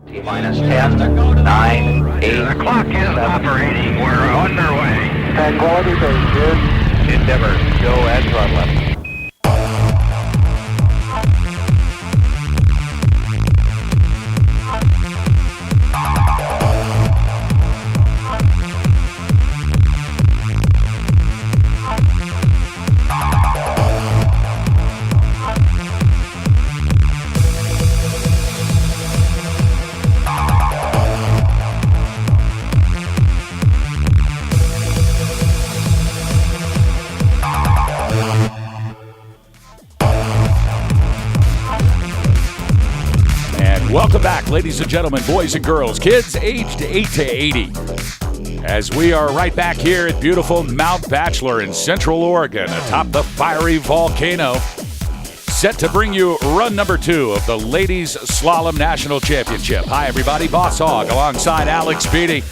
T-minus 10, 9, 8. The clock is operating. We're underway. Tranquility Base here. Endeavor, go at throttle. Welcome back, ladies and gentlemen, boys and girls, kids aged 8 to 80. As we are right back here at beautiful Mount Bachelor in Central Oregon, atop the fiery volcano, set to bring you run number 2 of the Ladies Slalom National Championship. Hi, everybody. Boss Hogg alongside Alex Beatty.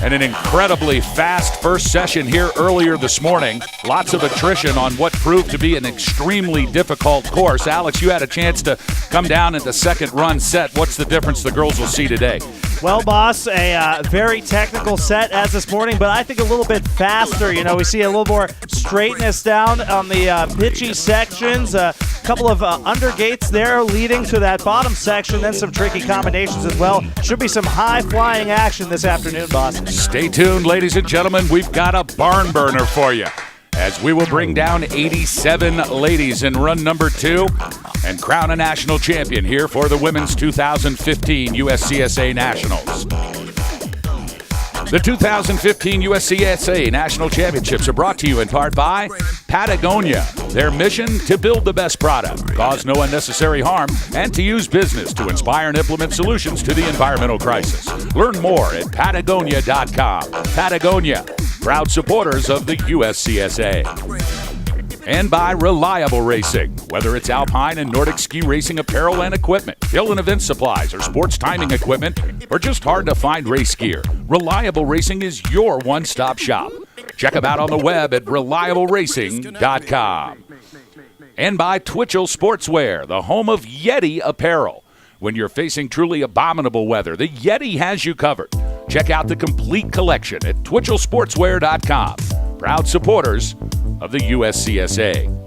And an incredibly fast first session here earlier this morning. Lots of attrition on what proved to be an extremely difficult course. Alex, you had a chance to come down at the second run set. What's the difference the girls will see today? Well, boss, a very technical set as this morning, but I think a little bit faster. You know, we see a little more straightness down on the pitchy sections. A couple of undergates there leading to that bottom section, then some tricky combinations as well. Should be some high-flying action this afternoon, boss. Stay tuned, ladies and gentlemen. We've got a barn burner for you, as we will bring down 87 ladies in run number 2 and crown a national champion here for the women's 2015 USCSA Nationals. The 2015 USCSA National Championships are brought to you in part by Patagonia. Their mission, to build the best product, cause no unnecessary harm, and to use business to inspire and implement solutions to the environmental crisis. Learn more at Patagonia.com. Patagonia, proud supporters of the USCSA. And by Reliable Racing. Whether it's Alpine and Nordic ski racing apparel and equipment, hill and event supplies, or sports timing equipment, or just hard-to-find race gear, Reliable Racing is your one-stop shop. Check them out on the web at ReliableRacing.com. And by Twitchell Sportswear, the home of Yeti apparel. When you're facing truly abominable weather, the Yeti has you covered. Check out the complete collection at TwitchellSportswear.com. Proud supporters of the USCSA.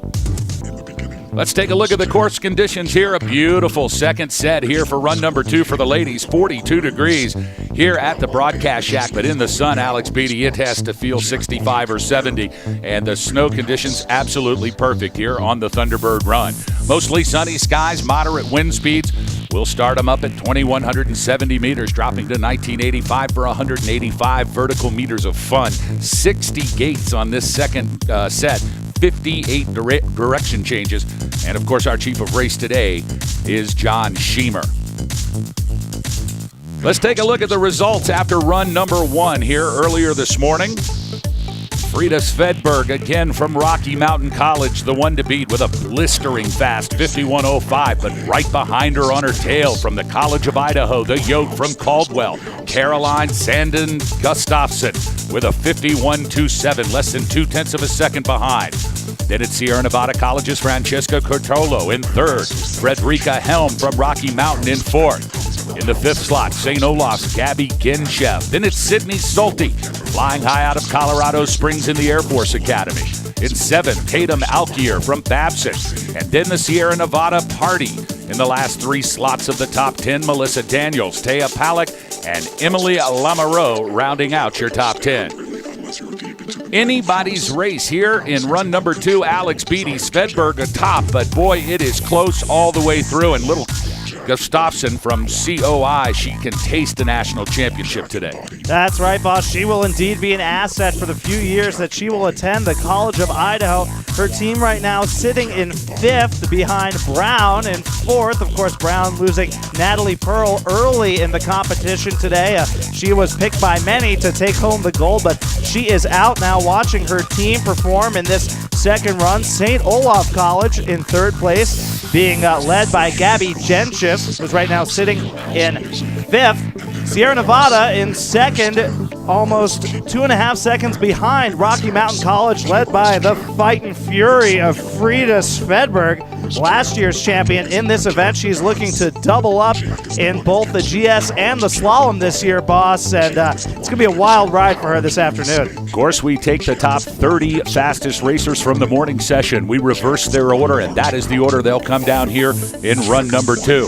Let's take a look at the course conditions here. A beautiful second set here for run number 2 for the ladies. 42 degrees here at the broadcast shack, but in the sun, Alex Beatty, it has to feel 65 or 70, and the snow conditions absolutely perfect here on the Thunderbird run. Mostly sunny skies, moderate wind speeds. We'll start them up at 2,170 meters, dropping to 1985 for 185 vertical meters of fun. 60 gates on this second set. 58 direction changes. And, of course, our chief of race today is John Schemer. Let's take a look at the results after run number 1 here earlier this morning. Frida Svedberg, again from Rocky Mountain College, the one to beat with a blistering fast 51.05, but right behind her on her tail from the College of Idaho, the yoke from Caldwell, Caroline Sandin Gustafson with a 51.27, less than 0.2 of a second behind. Then at Sierra Nevada College's Francesca Cortolo in third, Frederica Helm from Rocky Mountain in fourth. In the 5th slot, St. Olaf's Gabby Ginshev. Then it's Sydney Stolte, flying high out of Colorado Springs in the Air Force Academy. In 7th, Tatum Alkier from Babson. And then the Sierra Nevada Party. In the last 3 slots of the top 10, Melissa Daniels, Taya Palak, and Emily Lamoureux rounding out your top 10. Anybody's race here in run number 2. Alex Beatty, Svedberg atop, but boy, it is close all the way through, and little Gustafson from COI, she can taste the national championship today. That's right, boss. She will indeed be an asset for the few years that she will attend the College of Idaho. Her team right now sitting in 5th behind Brown in 4th. Of course, Brown losing Natalie Pearl early in the competition today. She was picked by many to take home the gold, but she is out now watching her team perform in this second run. St. Olaf College in 3rd place, being led by Gabby Genshiv, who's right now sitting in 5th. Sierra Nevada in 2nd, almost 2.5 seconds behind Rocky Mountain College, led by the fighting fury of Frida Svedberg. last year's champion in this event. She's looking to double up in both the GS and the slalom this year, boss, and it's going to be a wild ride for her this afternoon. Of course, we take the top 30 fastest racers from the morning session. We reverse their order, and that is the order they'll come down here in run number 2.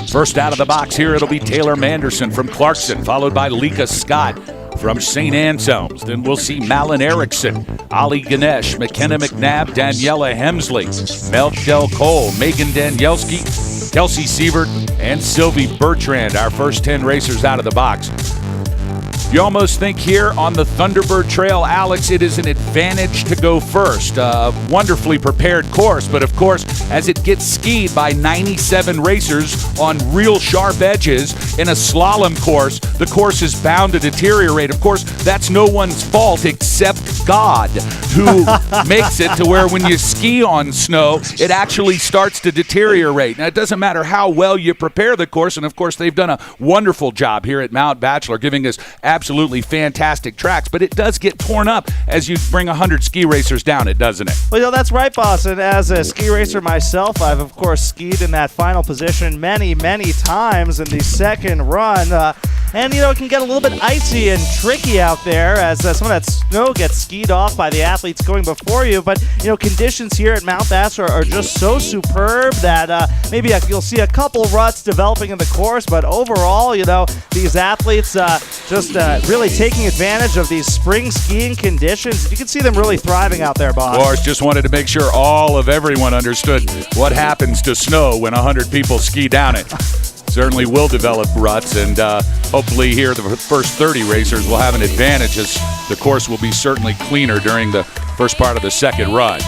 First out of the box here, it'll be Taylor Manderson from Clarkson, followed by Lika Scott from St. Anselm's. Then we'll see Malin Erickson, Ali Ganesh, McKenna McNabb, Daniela Hemsley, Melk Del Cole, Megan Danielski, Kelsey Sievert, and Sylvie Bertrand, our first 10 racers out of the box. You almost think here on the Thunderbird Trail, Alex, it is an advantage to go first. A wonderfully prepared course, but of course, as it gets skied by 97 racers on real sharp edges in a slalom course, the course is bound to deteriorate. Of course, that's no one's fault except God, who makes it to where when you ski on snow, it actually starts to deteriorate. Now, it doesn't matter how well you prepare the course, and of course, they've done a wonderful job here at Mount Bachelor, giving us absolutely fantastic tracks, but it does get torn up as you bring 100 ski racers down it, doesn't it? Well, you know, that's right, boss. And as a ski racer myself, I've, of course, skied in that final position many, many times in the second run. And, you know, it can get a little bit icy and tricky out there as some of that snow gets skied off by the athletes going before you. But, you know, conditions here at Mount Bachelor are just so superb that maybe you'll see a couple ruts developing in the course. But overall, you know, these athletes just really taking advantage of these spring skiing conditions. You can see them really thriving out there, boss. Of course, just wanted to make sure everyone understood what happens to snow when 100 people ski down it. Certainly will develop ruts, and hopefully here the first 30 racers will have an advantage as the course will be certainly cleaner during the first part of the second run.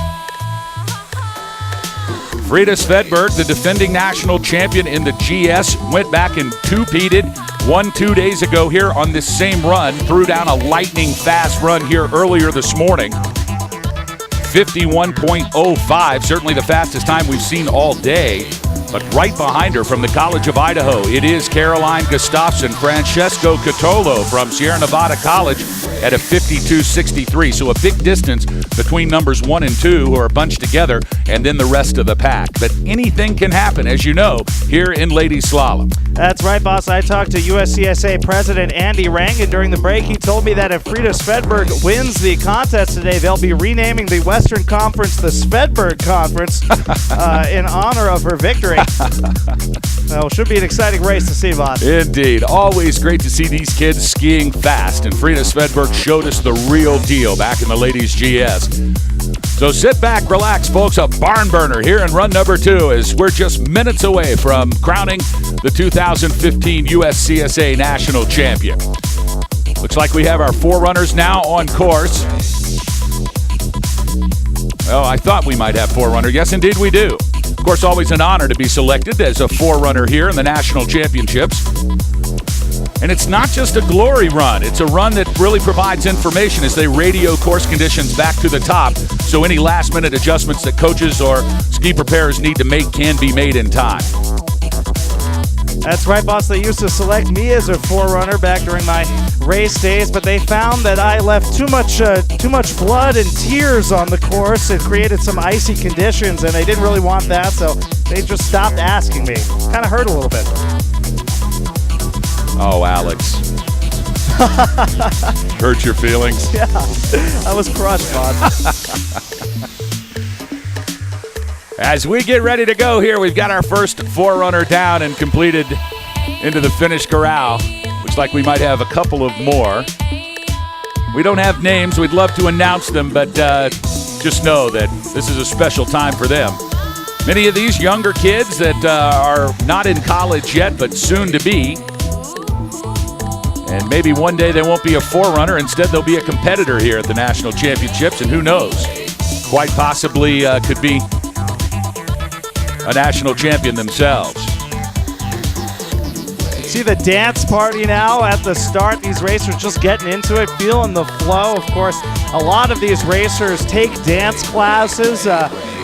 Frida Svedberg, the defending national champion in the GS, went back and two-peated, won 2 days ago here on this same run, threw down a lightning fast run here earlier this morning. 51.05, certainly the fastest time we've seen all day. But right behind her from the College of Idaho, it is Caroline Gustafson, Francesco Catolo from Sierra Nevada College at a 52.63. So a big distance between numbers 1 and 2 who are bunched together, and then the rest of the pack. But anything can happen, as you know, here in ladies slalom. That's right, boss. I talked to USCSA President Andy Rangan during the break. He told me that if Frida Svedberg wins the contest today, they'll be renaming the Western Conference the Svedberg Conference in honor of her victory. Well, should be an exciting race to see, boss. Indeed. Always great to see these kids skiing fast, and Frida Svedberg showed us the real deal back in the ladies GS. So sit back, relax, folks. A barn burner here in run number 2 as we're just minutes away from crowning the 2015 USCSA National Champion. Looks like we have our 4 runners now on course. Oh, I thought we might have 4 runner. Yes, indeed we do. Of course, always an honor to be selected as a 4-runner here in the national championships. And it's not just a glory run. It's a run that really provides information as they radio course conditions back to the top, so any last-minute adjustments that coaches or ski preparers need to make can be made in time. That's right, boss. They used to select me as a 4-runner back during my race days, but they found that I left too much blood and tears on the course. It created some icy conditions, and they didn't really want that, so they just stopped asking me. Kind of hurt a little bit. Oh, Alex. Hurt your feelings? Yeah, I was crushed, boss. As we get ready to go here, we've got our first 4-runner down and completed into the finish corral. Looks like we might have a couple of more. We don't have names. We'd love to announce them, but just know that this is a special time for them. Many of these younger kids that are not in college yet, but soon to be. And maybe one day they won't be a 4-runner. Instead, they'll be a competitor here at the National Championships, and who knows? Quite possibly could be a national champion themselves. See the dance party now at the start. These racers just getting into it, feeling the flow. Of course, a lot of these racers take dance classes,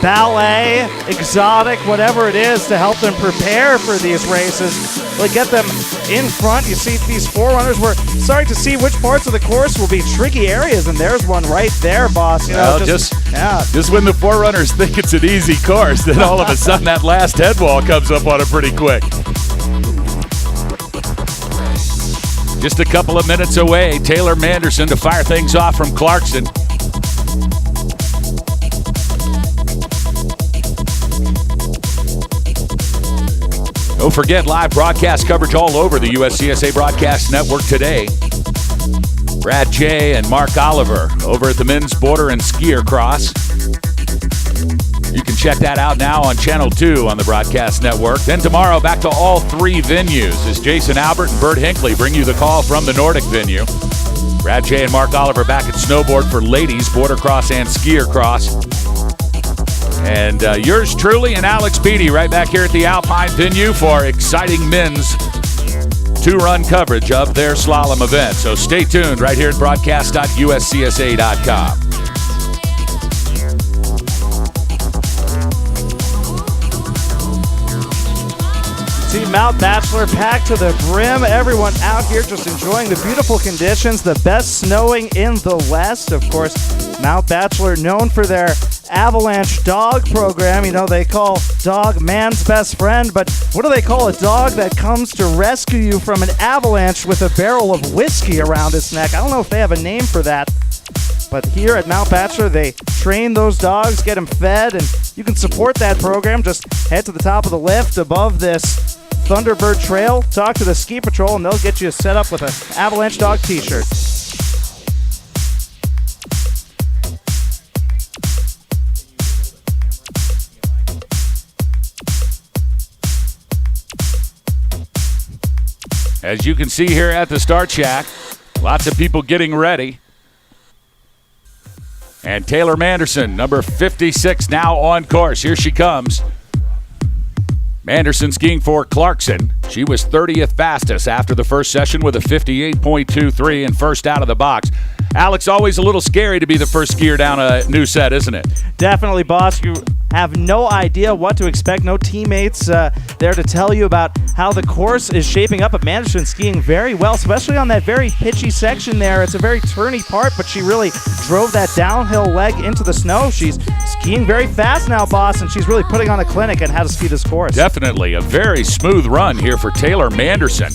ballet, exotic, whatever it is to help them prepare for these races. really get them in front. You see these forerunners. We're starting to see which parts of the course will be tricky areas, and there's one right there, boss. You know, just when the forerunners think it's an easy course, then all of a sudden that last head wall comes up on it pretty quick. Just a couple of minutes away, Taylor Manderson to fire things off from Clarkson. Don't forget, live broadcast coverage all over the USCSA Broadcast Network today. Brad Jay and Mark Oliver over at the men's border and skier cross. You can check that out now on Channel 2 on the Broadcast Network. Then tomorrow, back to all three venues as Jason Albert and Bert Hinckley bring you the call from the Nordic venue. Brad Jay and Mark Oliver back at snowboard for ladies, border cross and skier cross. And yours truly and Alex Beatty right back here at the Alpine venue for exciting men's two-run coverage of their slalom event. So stay tuned right here at broadcast.uscsa.com. See Mount Bachelor packed to the brim. Everyone out here just enjoying the beautiful conditions. The best snowing in the West. Of course, Mount Bachelor known for their avalanche dog program. You know, they call dog man's best friend, but what do they call a dog that comes to rescue you from an avalanche with a barrel of whiskey around its neck? I don't know if they have a name for that, but here at Mount Bachelor, they train those dogs, get them fed, and you can support that program. Just head to the top of the lift above this Thunderbird Trail, talk to the Ski Patrol, and they'll get you set up with an Avalanche Dog t-shirt. As you can see here at the start shack, lots of people getting ready. And Taylor Manderson, number 56, now on course. Here she comes. Manderson skiing for Clarkson. She was 30th fastest after the first session with a 58.23 and first out of the box. Alex, always a little scary to be the first skier down a new set, isn't it? Definitely, boss. You have no idea what to expect. No teammates there to tell you about how the course is shaping up. But Manderson skiing very well, especially on that very pitchy section there. It's a very turny part, but she really drove that downhill leg into the snow. She's skiing very fast now, boss, and she's really putting on a clinic on how to ski this course. Definitely a very smooth run here for Taylor Manderson.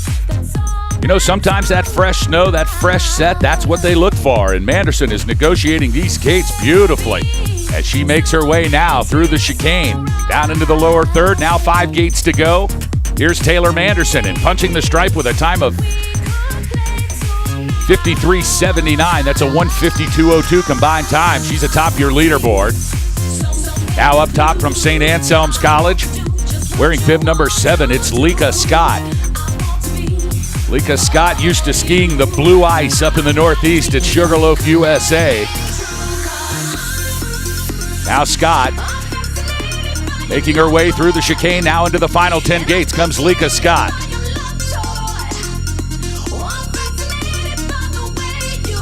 You know, sometimes that fresh snow, that fresh set, that's what they look for. And Manderson is negotiating these gates beautifully as she makes her way now through the chicane, down into the lower third. Now 5 gates to go. Here's Taylor Manderson and punching the stripe with a time of 53.79. That's a 1:52.02 combined time. She's atop your leaderboard. Now up top from St. Anselm's College, wearing bib number 7, it's Lika Scott. Lika Scott used to skiing the blue ice up in the Northeast at Sugarloaf, USA. Now Scott making her way through the chicane. Now into the final 10 gates comes Lika Scott.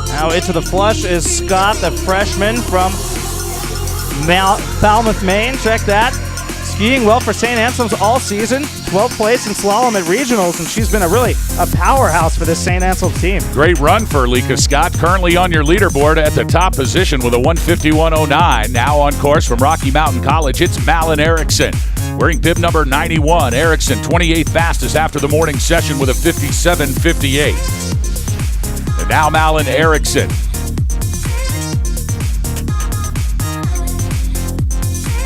Now into the flush is Scott, the freshman from Falmouth, Maine. Check that. Skiing well for St. Anselm's all season. 12th place in slalom at regionals, and she's been a powerhouse for this St. Anselm team. Great run for Lika Scott. Currently on your leaderboard at the top position with a 1:51.09. Now on course from Rocky Mountain College, it's Malin Erickson. Wearing bib number 91. Erickson, 28th fastest after the morning session with a 57.58. And now Malin Erickson.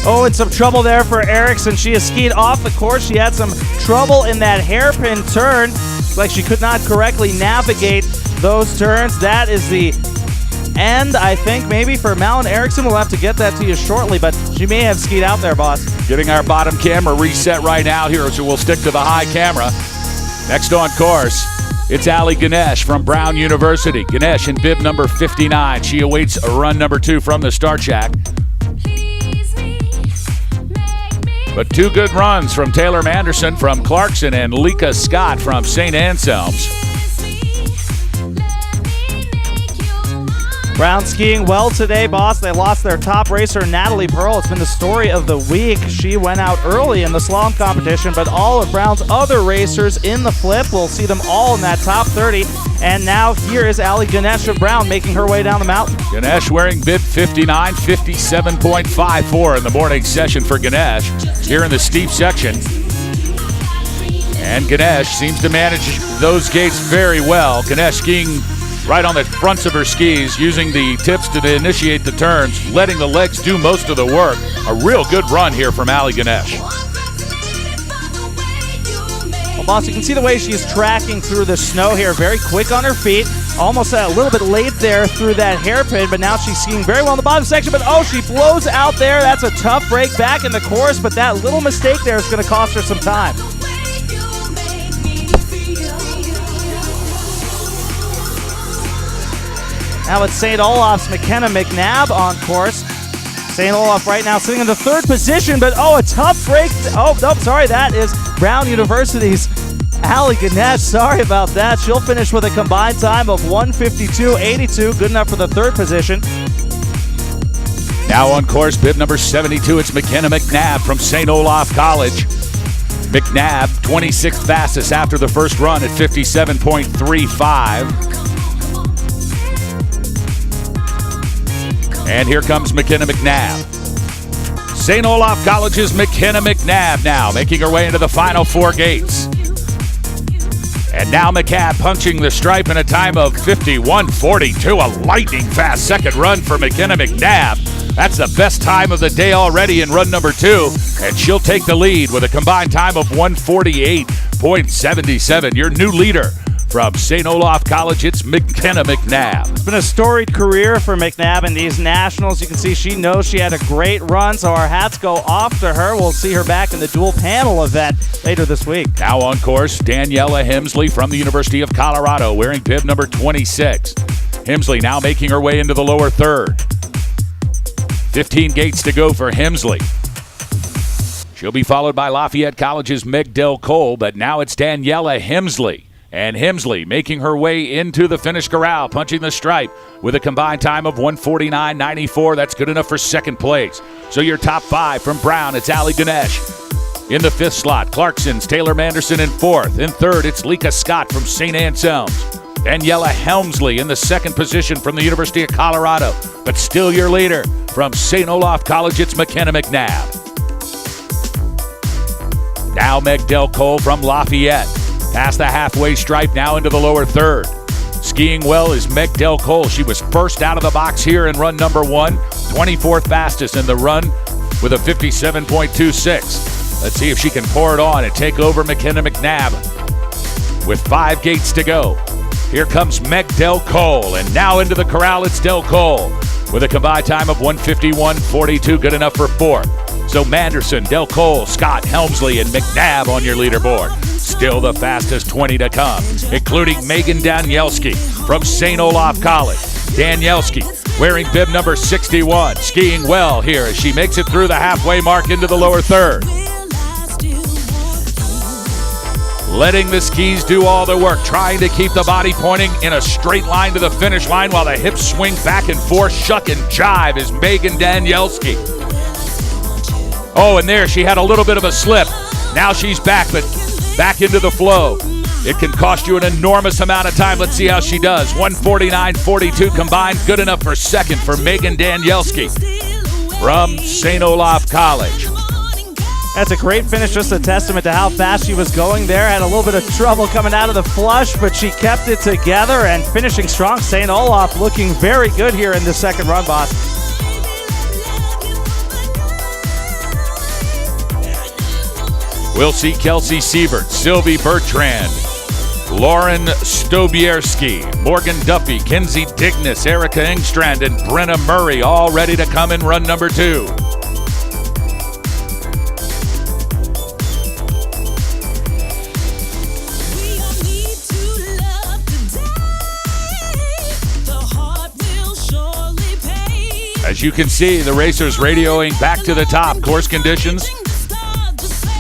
Oh, and some trouble there for Erickson. She has skied off the course. She had some trouble in that hairpin turn. Looks like she could not correctly navigate those turns. That is the end, I think, maybe for Malin Erickson. We'll have to get that to you shortly, but she may have skied out there, boss. Getting our bottom camera reset right now here, so we'll stick to the high camera. Next on course, it's Ali Ganesh from Brown University. Ganesh in bib number 59. She awaits a run number 2 from the start shack. But 2 good runs from Taylor Manderson from Clarkson and Lika Scott from St. Anselm's. Brown skiing well today, boss. They lost their top racer, Natalie Pearl. It's been the story of the week. She went out early in the slalom competition, but all of Brown's other racers in the flip. We'll see them all in that top 30. And now here is Ali Ganesh of Brown making her way down the mountain. Ganesh wearing bib 59, 57.54 in the morning session for Ganesh here in the steep section. And Ganesh seems to manage those gates very well. Ganesh skiing right on the fronts of her skis, using the tips to initiate the turns, letting the legs do most of the work. A real good run here from Ali Ganesh. Well, boss, you can see the way she's tracking through the snow here. Very quick on her feet. Almost a little bit late there through that hairpin, but now she's skiing very well in the bottom section. But oh, she blows out there. That's a tough break back in the course, but that little mistake there is going to cost her some time. Now it's St. Olaf's McKenna McNabb on course. St. Olaf right now sitting in the third position, but oh, a tough break. Oh, no, sorry, that is Brown University's Ali Ganesh. Sorry about that. She'll finish with a combined time of 1:52.82. Good enough for the third position. Now on course, bib number 72, it's McKenna McNabb from St. Olaf College. McNabb, 26th fastest after the first run at 57.35. And here comes McKenna McNabb. St. Olaf College's McKenna McNabb now making her way into the final four gates. And now McNabb punching the stripe in a time of 51.42. A lightning fast second run for McKenna McNabb. That's the best time of the day already in run number 2. And she'll take the lead with a combined time of 1:48.77. Your new leader from St. Olaf College, it's McKenna McNabb. It's been a storied career for McNabb in these nationals. You can see she knows she had a great run, so our hats go off to her. We'll see her back in the dual panel event later this week. Now on course, Daniela Hemsley from the University of Colorado wearing bib number 26. Hemsley now making her way into the lower third. 15 gates to go for Hemsley. She'll be followed by Lafayette College's Meg Del Cole, but now it's Daniela Hemsley. And Hemsley making her way into the finish corral, punching the stripe with a combined time of 1:49.94. That's good enough for second place. So your top 5 from Brown, it's Ali Ganesh. In the 5th slot, Clarkson's Taylor Manderson in 4th. In 3rd, it's Lika Scott from St. Anselm's. Daniela Hemsley in the 2nd position from the University of Colorado. But still your leader from St. Olaf College, it's McKenna McNabb. Now Meg Del Cole from Lafayette. Past the halfway stripe, now into the lower third. Skiing well is Meg Del Cole. She was first out of the box here in run number 1. 24th fastest in the run with a 57.26. Let's see if she can pour it on and take over McKenna McNabb with 5 gates to go. Here comes Meg Del Cole, and now into the corral, it's Del Cole with a combined time of 1:51.42, good enough for 4th. So Manderson, Del Cole, Scott, Hemsley, and McNabb on your leaderboard. Still the fastest 20 to come, including Megan Danielski from St. Olaf College. Danielski wearing bib number 61, skiing well here as she makes it through the halfway mark into the lower third. Letting the skis do all the work, trying to keep the body pointing in a straight line to the finish line while the hips swing back and forth. Shuck and jive is Megan Danielski. Oh, and there she had a little bit of a slip. Now she's back, but back into the flow. It can cost you an enormous amount of time. Let's see how she does. 1:49.42 combined, good enough for second for Megan Danielski from St. Olaf College. That's a great finish, just a testament to how fast she was going there. Had a little bit of trouble coming out of the flush, but she kept it together and finishing strong. St. Olaf looking very good here in the second run, boss. We'll see Kelsey Siebert, Sylvie Bertrand, Lauren Stobierski, Morgan Duffy, Kenzie Dignas, Erica Engstrand, and Brenna Murray all ready to come in run number 2. As you can see, the racers radioing back to the top. Course conditions,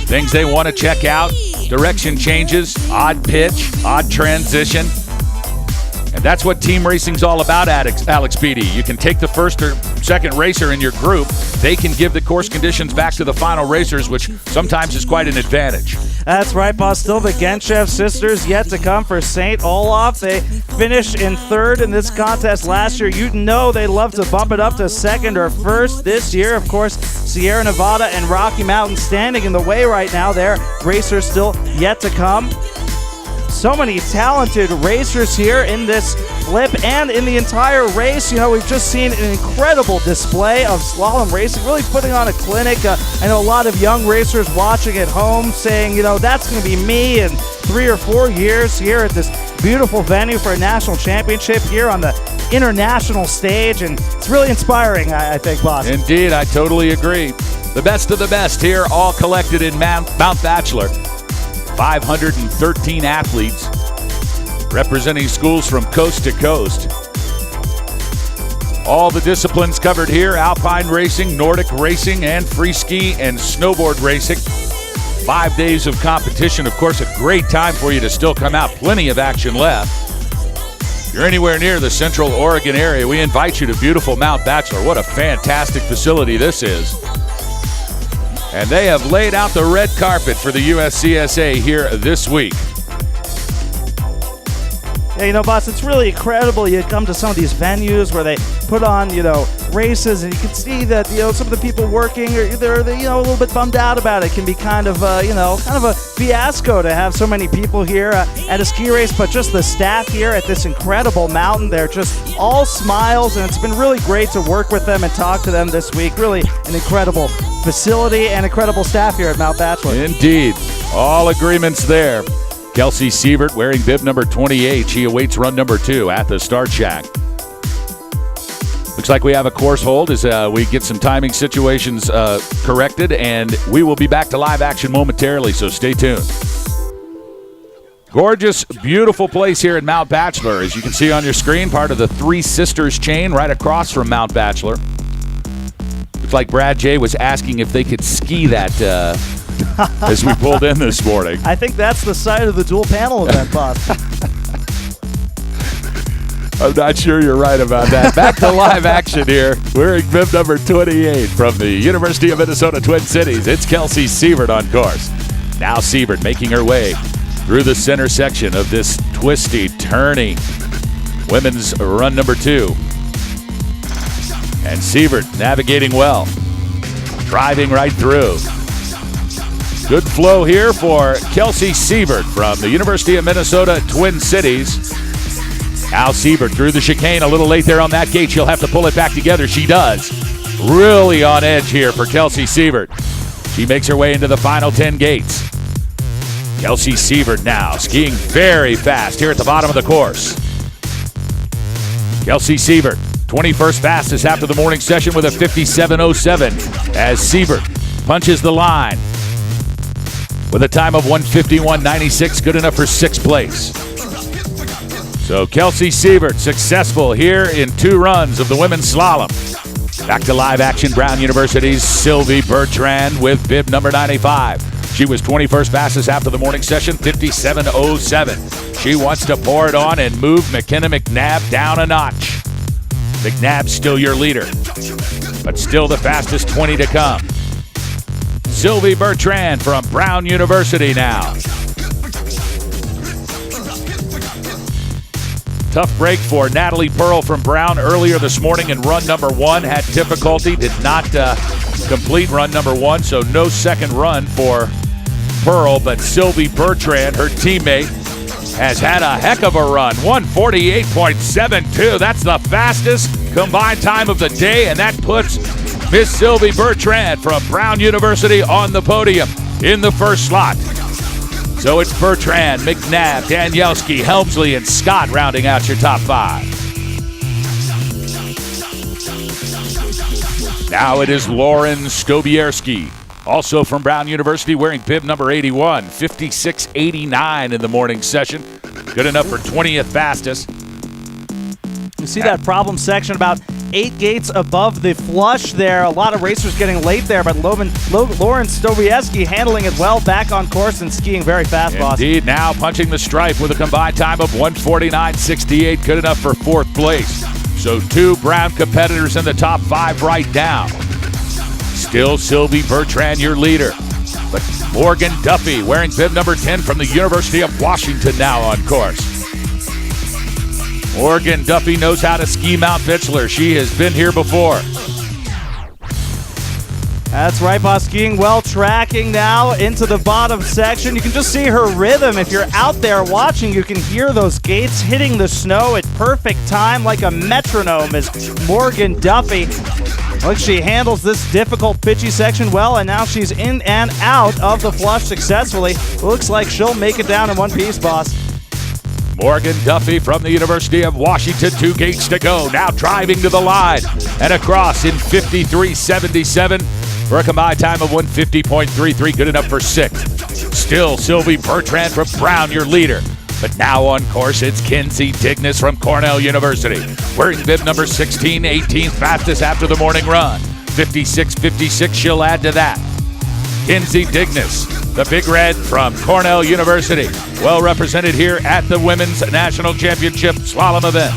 things they want to check out, direction changes, odd pitch, odd transition. And That's what team racing's all about, Alex Beatty. You can take the first or second racer in your group. They can give the course conditions back to the final racers, which sometimes is quite an advantage. That's right, boss. Still the Genshev sisters yet to come for St. Olaf. They finished in third in this contest last year. You know they'd love to bump it up to second or first this year. Of course, Sierra Nevada and Rocky Mountain standing in the way right now. Their racers still yet to come. So many talented racers here in this flip and in the entire race. You know, we've just seen an incredible display of slalom racing, really putting on a clinic. I know a lot of young racers watching at home saying, you know, that's going to be me in 3 or 4 years here at this beautiful venue for a national championship here on the international stage. And it's really inspiring, I think, boss. Indeed, I totally agree. The best of the best here, all collected in Mount Bachelor. 513 athletes representing schools from coast to coast. All the disciplines covered here: alpine racing, Nordic racing, and free ski and snowboard racing. 5 days of competition. Of course, a great time for you to still come out. Plenty of action left. If you're anywhere near the Central Oregon area, we invite you to beautiful Mount Bachelor. What a fantastic facility this is. And they have laid out the red carpet for the USCSA here this week. Yeah, you know, boss, it's really incredible. You come to some of these venues where they put on, you know, races, and you can see that, you know, some of the people working, they're you know, a little bit bummed out about it. It can be kind of, you know, kind of a fiasco to have so many people here at a ski race, but just the staff here at this incredible mountain, they're just all smiles, and it's been really great to work with them and talk to them this week. Really an incredible facility and incredible staff here at Mount Bachelor. Indeed. All agreements there. Kelsey Sievert wearing bib number 28. She awaits run number 2 at the start shack. Looks like we have a course hold as we get some timing situations corrected, and we will be back to live action momentarily, so stay tuned. Gorgeous, beautiful place here at Mount Bachelor. As you can see on your screen, part of the Three Sisters chain right across from Mount Bachelor. Looks like Brad J. was asking if they could ski that as we pulled in this morning. I think that's the site of the dual panel event, boss. I'm not sure you're right about that. Back to live action here. Wearing bib number 28 from the University of Minnesota Twin Cities. It's Kelsey Sievert on course. Now Sievert making her way through the center section of this twisty, turny women's run number 2. And Sievert navigating well, driving right through. Good flow here for Kelsey Sievert from the University of Minnesota Twin Cities. Al Sievert through the chicane, a little late there on that gate. She'll have to pull it back together. She does. Really on edge here for Kelsey Sievert. She makes her way into the final 10 gates. Kelsey Sievert now skiing very fast here at the bottom of the course. Kelsey Sievert, 21st fastest after the morning session with a 57.07 as Sievert punches the line with a time of 1:51.96, good enough for 6th place. So Kelsey Sievert successful here in 2 runs of the women's slalom. Back to live action, Brown University's Sylvie Bertrand with bib number 95. She was 21st fastest after the morning session, 57.07. She wants to pour it on and move McKenna McNabb down a notch. McNabb's still your leader, but still the fastest 20 to come. Sylvie Bertrand from Brown University now. Tough break for Natalie Pearl from Brown earlier this morning in run number 1. Had difficulty, did not complete run number 1, so no second run for Pearl. But Sylvie Bertrand, her teammate, has had a heck of a run. 1:48.72. That's the fastest combined time of the day, and that puts Miss Sylvie Bertrand from Brown University on the podium in the first slot. So it's Bertrand, McNabb, Danielski, Helmsley, and Scott rounding out your top 5. Now it is Lauren Stobierski, also from Brown University, wearing bib number 81, 56.89 in the morning session. Good enough for 20th fastest. You see that problem section about 8 gates above the flush there. A lot of racers getting late there, but Lauren Stobieski handling it well, back on course and skiing very fast, boss. Indeed, now punching the stripe with a combined time of 1:49.68, good enough for 4th place. So 2 Brown competitors in the top 5 right now. Still Sylvie Bertrand, your leader. But Morgan Duffy, wearing bib number 10 from the University of Washington, now on course. Morgan Duffy knows how to ski Mount Vitzler. She has been here before. That's right, boss. Skiing well, tracking now into the bottom section. You can just see her rhythm. If you're out there watching, you can hear those gates hitting the snow at perfect time like a metronome is Morgan Duffy. Look, she handles this difficult, pitchy section well, and now she's in and out of the flush successfully. Looks like she'll make it down in one piece, boss. Morgan Duffy from the University of Washington, 2 gates to go. Now driving to the line and across in 53.77 for a combined time of 150.33, good enough for 6th. Still Sylvie Bertrand from Brown, your leader. But now on course, it's Kinsey Dignas from Cornell University. Wearing bib number 16, 18th fastest after the morning run. 56.56, she'll add to that. Kinsey Dignas, the Big Red from Cornell University. Well represented here at the Women's National Championship Slalom event.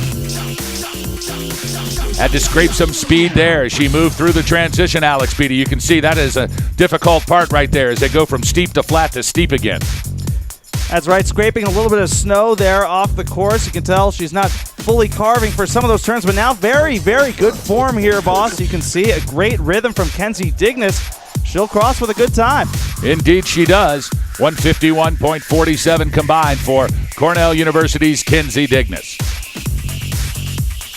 Had to scrape some speed there as she moved through the transition, Alex Beatty. You can see that is a difficult part right there as they go from steep to flat to steep again. That's right, scraping a little bit of snow there off the course. You can tell she's not fully carving for some of those turns, but now very, very good form here, boss. You can see a great rhythm from Kinsey Dignas. She'll cross with a good time. Indeed she does. 151.47 combined for Cornell University's Kinsey Dignas.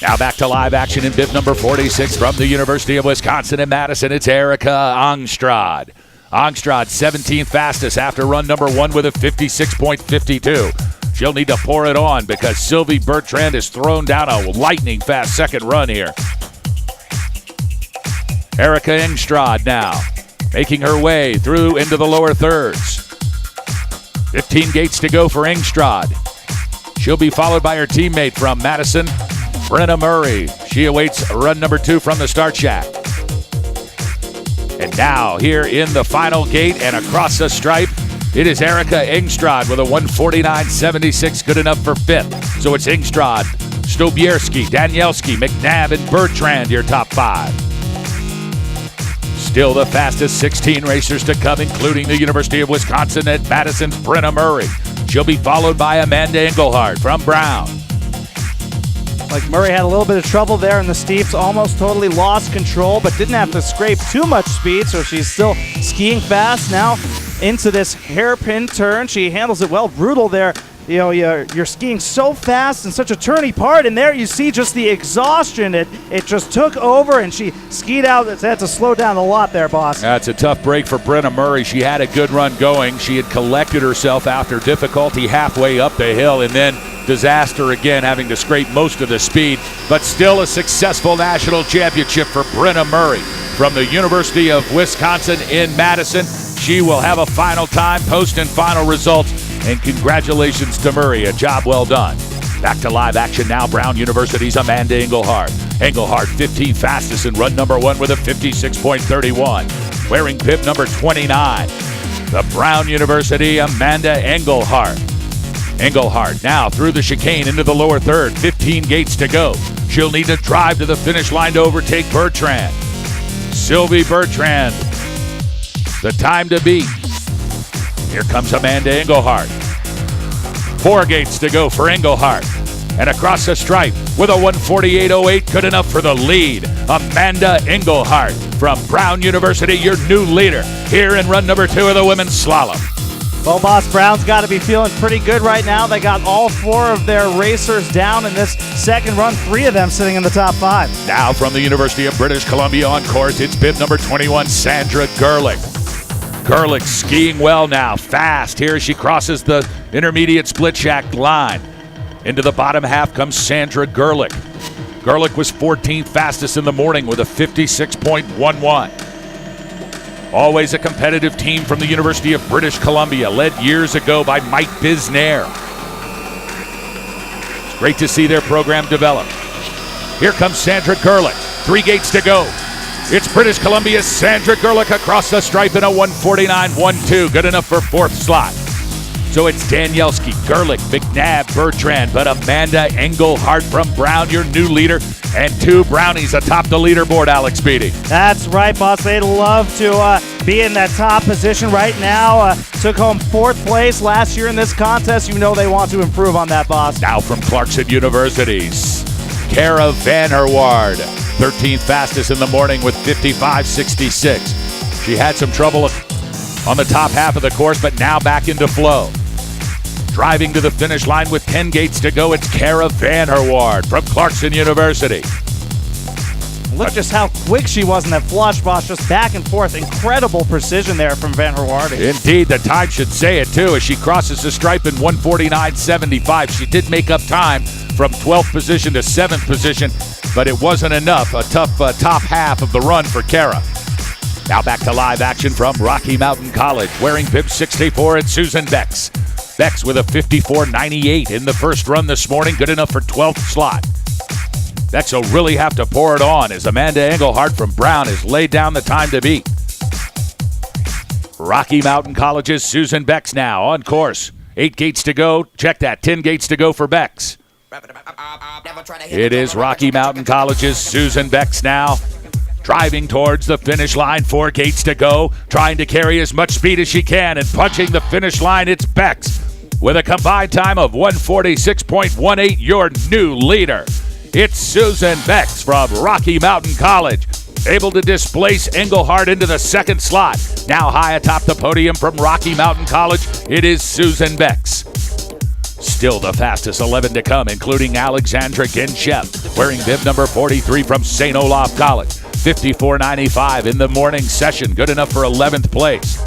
Now back to live action in bib number 46 from the University of Wisconsin in Madison. It's Erica Angstrad. Angstrad, 17th fastest after run number 1 with a 56.52. She'll need to pour it on because Sylvie Bertrand has thrown down a lightning fast second run here. Erica Angstrad now making her way through into the lower thirds. 15 gates to go for Angstrad. She'll be followed by her teammate from Madison, Brenna Murray. She awaits run number 2 from the start shack. And now here in the final gate and across the stripe, it is Erica Angstrad with a 149.76, good enough for 5th. So it's Angstrad, Stobierski, Danielski, McNabb, and Bertrand, your top 5. Still the fastest 16 racers to come, including the University of Wisconsin at Madison's Brenna Murray. She'll be followed by Amanda Engelhardt from Brown. Like Murray had a little bit of trouble there in the steeps, almost totally lost control, but didn't have to scrape too much speed, so she's still skiing fast now into this hairpin turn. She handles it well, brutal there. You know, you're skiing so fast in such a turny part, and there you see just the exhaustion. It just took over, and she skied out. Had to slow down a lot there, boss. That's a tough break for Brenna Murray. She had a good run going. She had collected herself after difficulty halfway up the hill, and then disaster again, having to scrape most of the speed, but still a successful national championship for Brenna Murray from the University of Wisconsin in Madison. She will have a final time, post and final results, and congratulations to Murray. A job well done. Back to live action now. Brown University's Amanda Engelhardt. Engelhardt, 15th fastest in run number 1 with a 56.31. Wearing bib number 29, the Brown University Amanda Engelhardt. Engelhardt now through the chicane into the lower third. 15 gates to go. She'll need to drive to the finish line to overtake Bertrand. Sylvie Bertrand, the time to beat. Here comes Amanda Engelhardt. 4 gates to go for Engelhardt. And across the stripe with a 148.08, good enough for the lead. Amanda Engelhardt from Brown University, your new leader here in run number 2 of the women's slalom. Well, boss, Brown's got to be feeling pretty good right now. They got all 4 of their racers down in this second run, 3 of them sitting in the top 5. Now from the University of British Columbia on course, it's bib number 21, Sandra Gerlich. Gerlich skiing well now, fast. Here she crosses the intermediate split shack line. Into the bottom half comes Sandra Gerlich. Gerlich was 14th fastest in the morning with a 56.11. Always a competitive team from the University of British Columbia, led years ago by Mike Bisnair. It's great to see their program develop. Here comes Sandra Gerlich. 3 gates to go. It's British Columbia's Sandra Gerlich across the stripe in a 149.12. Good enough for 4th slot. So it's Danielski, Gerlich, McNabb, Bertrand, but Amanda Engelhardt from Brown, your new leader, and 2 Brownies atop the leaderboard, Alex Beatty. That's right, boss. They'd love to be in that top position right now. Took home 4th place last year in this contest. You know they want to improve on that, boss. Now from Clarkson University's Kara Vanherwaard, 13th fastest in the morning with 55.66. She had some trouble on the top half of the course, but now back into flow. Driving to the finish line with 10 gates to go, it's Kara Vanherwaard from Clarkson University. Look just how quick she was in that flush, boss. Just back and forth. Incredible precision there from Vanherwaard. Indeed, the time should say it too as she crosses the stripe in 149.75. She did make up time from 12th position to 7th position, but it wasn't enough. A tough top half of the run for Kara. Now back to live action from Rocky Mountain College. Wearing bib 64, it's Susan Bex. Bex with a 54.98 in the first run this morning. Good enough for 12th slot. Bex will really have to pour it on as Amanda Engelhardt from Brown has laid down the time to beat. Rocky Mountain College's Susan Bex now on course. 8 gates to go. Check that. 10 gates to go for Bex. It is Rocky Mountain College's Susan Bex now. Driving towards the finish line, 4 gates to go, trying to carry as much speed as she can, and punching the finish line, it's Bex. With a combined time of 146.18, your new leader. It's Susan Bex from Rocky Mountain College, able to displace Engelhardt into the 2nd slot. Now high atop the podium from Rocky Mountain College, it is Susan Bex. Still the fastest 11 to come, including Alexandra Genchev, wearing bib number 43 from St. Olaf College. 54.95 in the morning session, good enough for 11th place.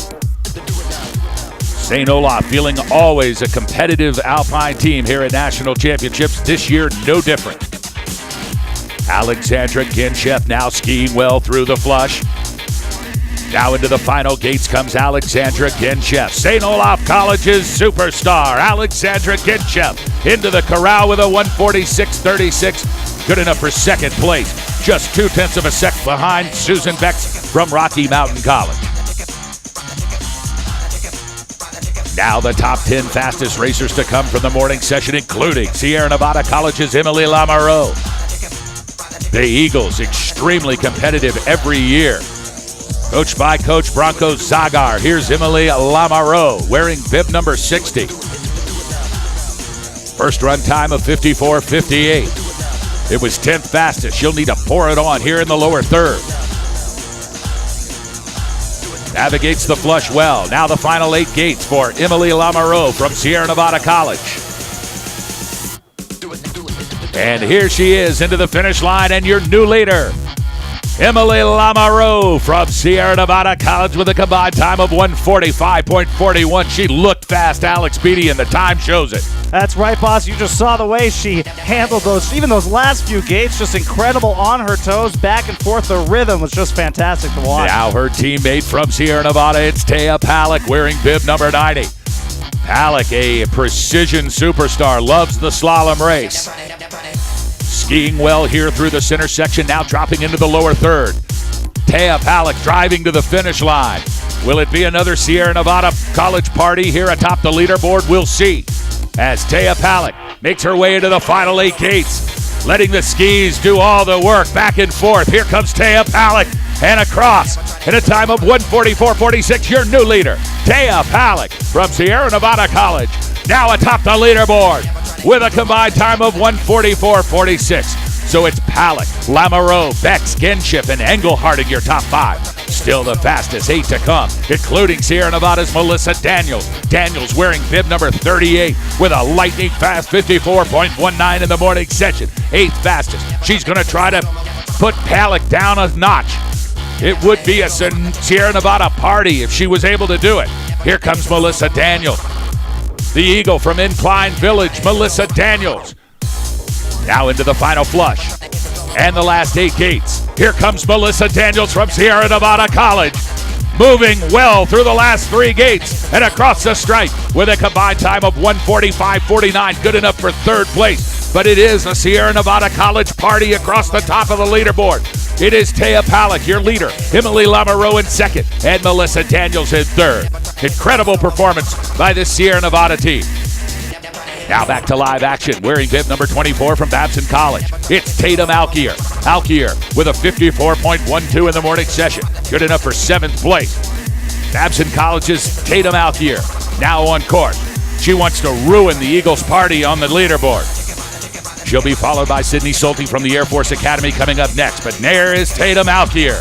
St. Olaf feeling always a competitive Alpine team here at National Championships. This year, no different. Alexandra Genchev now skiing well through the flush. Now into the final gates comes Alexandra Genchev. St. Olaf College's superstar, Alexandra Genchev, into the corral with a 146.36. Good enough for 2nd place. Just 0.2 of a sec behind Susan Bex from Rocky Mountain College. Now the top 10 fastest racers to come from the morning session, including Sierra Nevada College's Emily Lamoureux. The Eagles, extremely competitive every year. Coached by Coach Bronco Zagar. Here's Emily Lamoureux wearing bib number 60. First run time of 54.58. It was 10th fastest. She'll need to pour it on here in the lower third. Navigates the flush well. Now the final 8 gates for Emily Lamoureux from Sierra Nevada College. And here she is into the finish line, and your new leader, Emily Lamoureux from Sierra Nevada College with a combined time of 145.41. She looked fast, Alex Beatty, and the time shows it. That's right, boss. You just saw the way she handled even those last few gates. Just incredible on her toes, back and forth. The rhythm was just fantastic to watch. Now her teammate from Sierra Nevada, it's Taya Palak wearing bib number 90. Palak, a precision superstar, loves the slalom race. Skiing well here through the center section, now dropping into the lower third. Taya Palak driving to the finish line. Will it be another Sierra Nevada College party here atop the leaderboard? We'll see. As Taya Palak makes her way into the final 8 gates, letting the skis do all the work back and forth. Here comes Taya Palak and across in a time of 144.46. Your new leader, Taya Palak from Sierra Nevada College, now atop the leaderboard with a combined time of 144.46. So it's Palak, Lamoureux, Bex, Genchev, and Engelhardt in your top 5. Still the fastest 8 to come, including Sierra Nevada's Melissa Daniels. Daniels wearing bib number 38 with a lightning fast 54.19 in the morning session. 8th fastest. She's going to try to put Palak down a notch. It would be a Sierra Nevada party if she was able to do it. Here comes Melissa Daniels. The Eagle from Incline Village, Melissa Daniels. Now into the final flush and the last 8 gates. Here comes Melissa Daniels from Sierra Nevada College, moving well through the last 3 gates and across the stripe with a combined time of 145.49, good enough for 3rd place. But it is a Sierra Nevada College party across the top of the leaderboard It is Taya Palick, your leader. Emily Lamoureux in second. And Melissa Daniels in third. Incredible performance by the Sierra Nevada team. Now back to live action, wearing bib number 24 from Babson College. It's Tatum Alkier. Alkier with a 54.12 in the morning session. Good enough for 7th place. Babson College's Tatum Alkier now on course. She wants to ruin the Eagles' party on the leaderboard. She'll be followed by Sydney Solti from the Air Force Academy coming up next. But there is Tatum Alkier.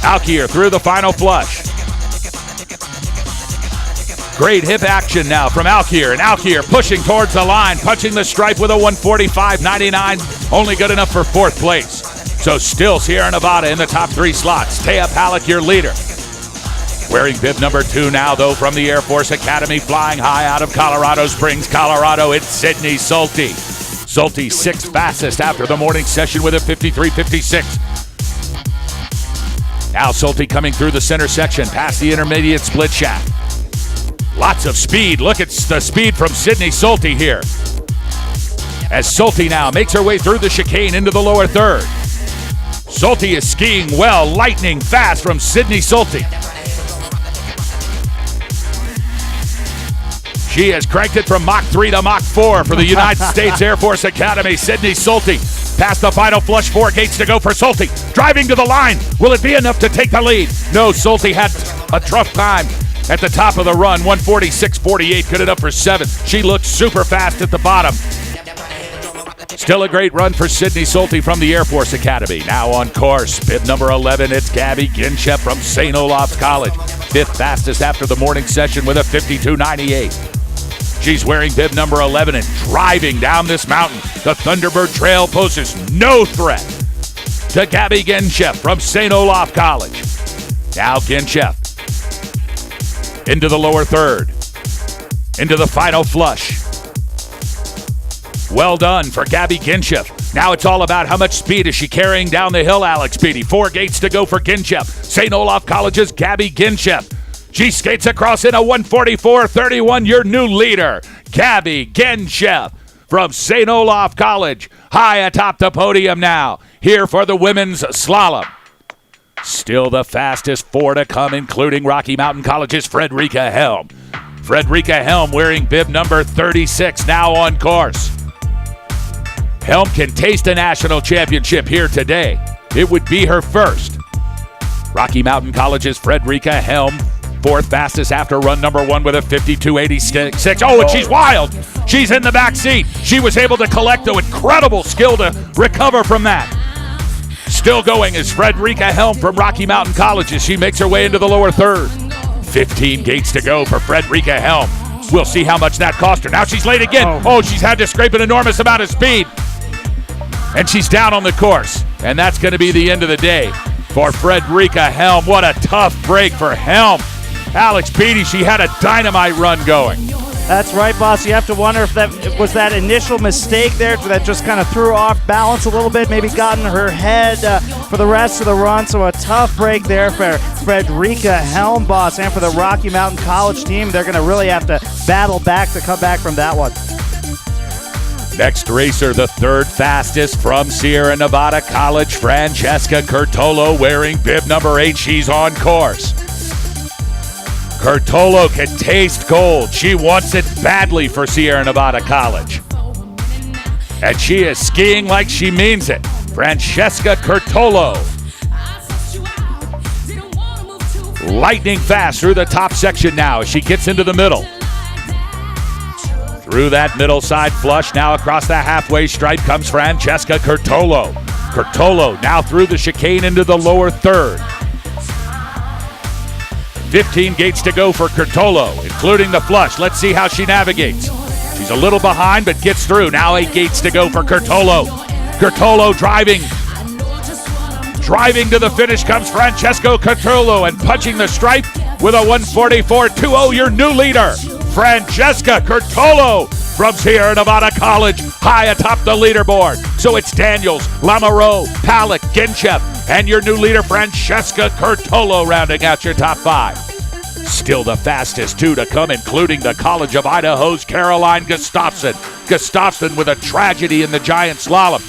Alkier through the final flush. Great hip action now from Alkier. And Alkier pushing towards the line, punching the stripe with a 145.99. Only good enough for 4th place. So still Sierra Nevada in the top 3 slots. Taya Palick, your leader. Wearing bib number 2 now, though, from the Air Force Academy, flying high out of Colorado Springs, Colorado, it's Sydney Solti. Solti 6th fastest after the morning session with a 53.56. Now Solti coming through the center section, past the intermediate split shaft. Lots of speed. Look at the speed from Sydney Solti here. As Solti now makes her way through the chicane into the lower third. Solti is skiing well, lightning fast from Sydney Solti. She has cranked it from Mach 3 to Mach 4 for the United States Air Force Academy. Sydney Solti past the final flush, 4 gates to go for Solti. Driving to the line. Will it be enough to take the lead? No, Solti had a tough time at the top of the run. 146.48, good enough for 7th. She looked super fast at the bottom. Still a great run for Sydney Solti from the Air Force Academy. Now on course, bib number 11, it's Gabby Ginchep from St. Olaf's College. 5th fastest after the morning session with a 52.98. She's wearing bib number 11 and driving down this mountain. The Thunderbird Trail poses no threat to Gabby Ginchep from St. Olaf College. Now Ginchep into the lower third, into the final flush. Well done for Gabby Ginchep. Now it's all about how much speed is she carrying down the hill, Alex Beatty. 4 gates to go for Ginchep. St. Olaf College's Gabby Ginchep. She skates across in a 144.31, your new leader, Gabby Ginchep from St. Olaf College. High atop the podium now, here for the women's slalom. Still the fastest 4 to come, including Rocky Mountain College's Fredrika Helm. Fredrika Helm wearing bib number 36, now on course. Helm can taste a national championship here today. It would be her first. Rocky Mountain College's Fredrika Helm, 4th fastest after run number 1 with a 52.86. Oh, and she's wild. She's in the back seat. She was able to collect the incredible skill to recover from that. Still going is Fredrika Helm from Rocky Mountain College as she makes her way into the lower third. 15 gates to go for Fredrika Helm. We'll see how much that cost her. Now she's late again. Oh, she's had to scrape an enormous amount of speed. And she's down on the course. And that's going to be the end of the day for Fredrika Helm. What a tough break for Helm. Alex Beatty, she had a dynamite run going. That's right, boss. You have to wonder if that was that initial mistake there that just kind of threw her off balance a little bit, maybe got in her head for the rest of the run. So a tough break there for Fredrika Helm, boss, and for the Rocky Mountain College team. They're going to really have to battle back to come back from that one. Next racer, the 3rd fastest from Sierra Nevada College, Francesca Curtolo, wearing bib number 8. She's on course. Curtolo can taste gold. She wants it badly for Sierra Nevada College. And she is skiing like she means it. Francesca Curtolo. Lightning fast through the top section now as she gets into the middle. Through that middle side flush, now across the halfway stripe comes Francesca Curtolo. Curtolo now through the chicane into the lower third. 15 gates to go for Curtolo, including the flush. Let's see how she navigates. She's a little behind, but gets through. Now 8 gates to go for Curtolo. Curtolo driving. Driving to the finish comes Francesco Curtolo and punching the stripe with a 144.20, your new leader, Francesca Curtolo from Sierra Nevada College, high atop the leaderboard. So it's Daniels, Lamoureux, Palick, Ginchep, and your new leader, Francesca Curtolo, rounding out your top 5. Still the fastest 2 to come, including the College of Idaho's Caroline Gustafson. Gustafson with a tragedy in the giant slalom.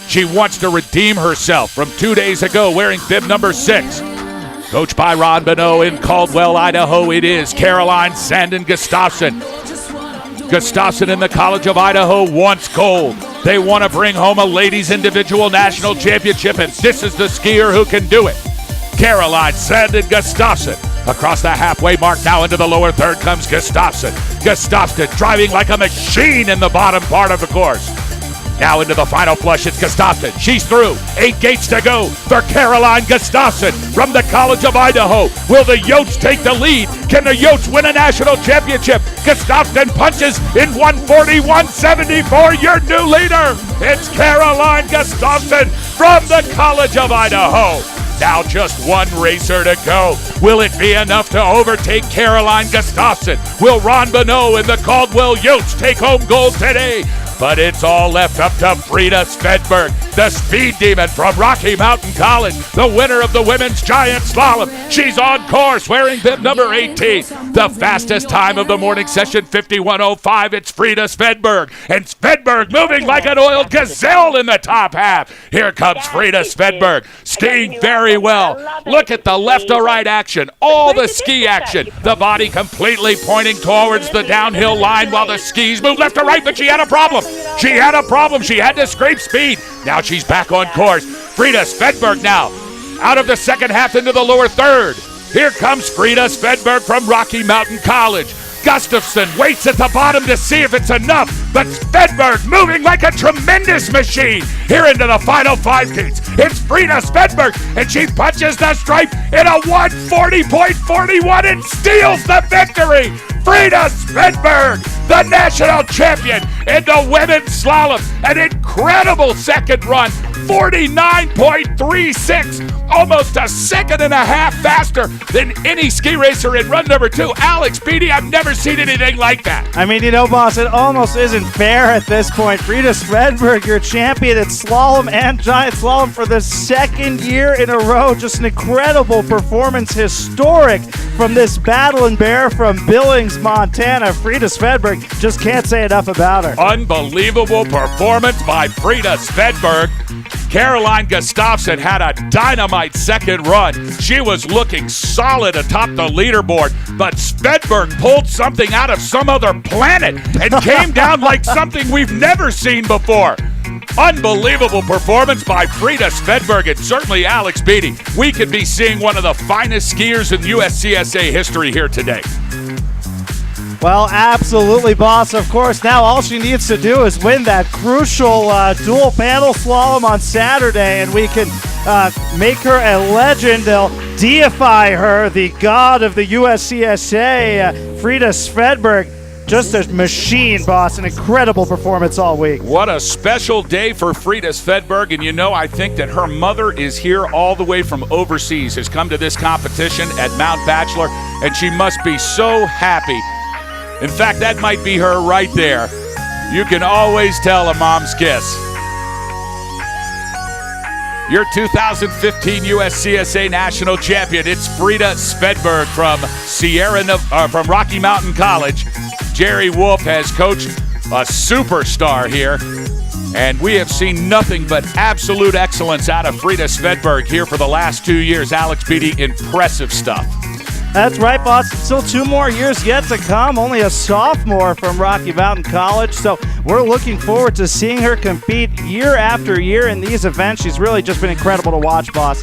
She wants to redeem herself from 2 days ago wearing bib number 6. Coached by Ron Bonneau in Caldwell, Idaho, it is Caroline Sandin Gustafson. Gustafson in the College of Idaho wants gold. They want to bring home a ladies' individual national championship, and this is the skier who can do it. Caroline Sandin Gustafson. Across the halfway mark now into the lower third comes Gustafson. Gustafson driving like a machine in the bottom part of the course. Now into the final flush, it's Gustafson. She's through. 8 gates to go for Caroline Gustafson from the College of Idaho. Will the Yotes take the lead? Can the Yotes win a national championship? Gustafson punches in 1:41.74. Your new leader, it's Caroline Gustafson from the College of Idaho. Now just one racer to go. Will it be enough to overtake Caroline Gustafson? Will Ron Bonneau and the Caldwell Yotes take home gold today? But it's all left up to Frida Svedberg, the speed demon from Rocky Mountain College, the winner of the women's giant slalom. She's on course wearing bib number 18. The fastest time of the morning session, 51:05. It's Frida Svedberg. And Svedberg moving like an oiled gazelle in the top half. Here comes Frida Svedberg, skiing very well. Look at the left to right action, all the ski action. The body completely pointing towards the downhill line while the skis move left to right, but she had a problem. She had a problem. She had to scrape speed. Now she's back on course. Frida Svedberg now out of the second half into the lower third. Here comes Frida Svedberg from Rocky Mountain College. Gustafson waits at the bottom to see if it's enough, but Svedberg moving like a tremendous machine. Here into the final 5 gates. It's Frida Svedberg, and she punches the stripe in a 1:40.41 and steals the victory. Frida Svedberg, the national champion in the women's slalom. An incredible second run, 49.36, almost a second and a half faster than any ski racer in run number 2. Alex Beatty, I've never seen anything like that. I mean, boss, it almost isn't fair at this point. Frida Svedberg, your champion at slalom and giant slalom for the second year in a row. Just an incredible performance, historic from this battling bear from Billings, Montana. Frida Svedberg, just can't say enough about her. Unbelievable performance by Frida Svedberg. Caroline Gustafson had a dynamite second run. She was looking solid atop the leaderboard, but Svedberg pulled something out of some other planet and came down like something we've never seen before. Unbelievable performance by Frida Svedberg and certainly Alex Beatty. We could be seeing one of the finest skiers in USCSA history here today. Well, absolutely, boss. Of course, now all she needs to do is win that crucial dual panel slalom on Saturday, and we can make her a legend. They'll deify her, the god of the USCSA, Frida Svedberg. Just a machine, boss. An incredible performance all week. What a special day for Frida Svedberg. And I think that her mother is here all the way from overseas, has come to this competition at Mount Bachelor, and she must be so happy. In fact, that might be her right there. You can always tell a mom's kiss. Your 2015 USCSA national champion, it's Frida Svedberg from from Rocky Mountain College. Jerry Wolf has coached a superstar here, and we have seen nothing but absolute excellence out of Frida Svedberg here for the last 2 years. Alex Beatty, impressive stuff. That's right, boss. Still 2 more years yet to come. Only a sophomore from Rocky Mountain College. So we're looking forward to seeing her compete year after year in these events. She's really just been incredible to watch, boss.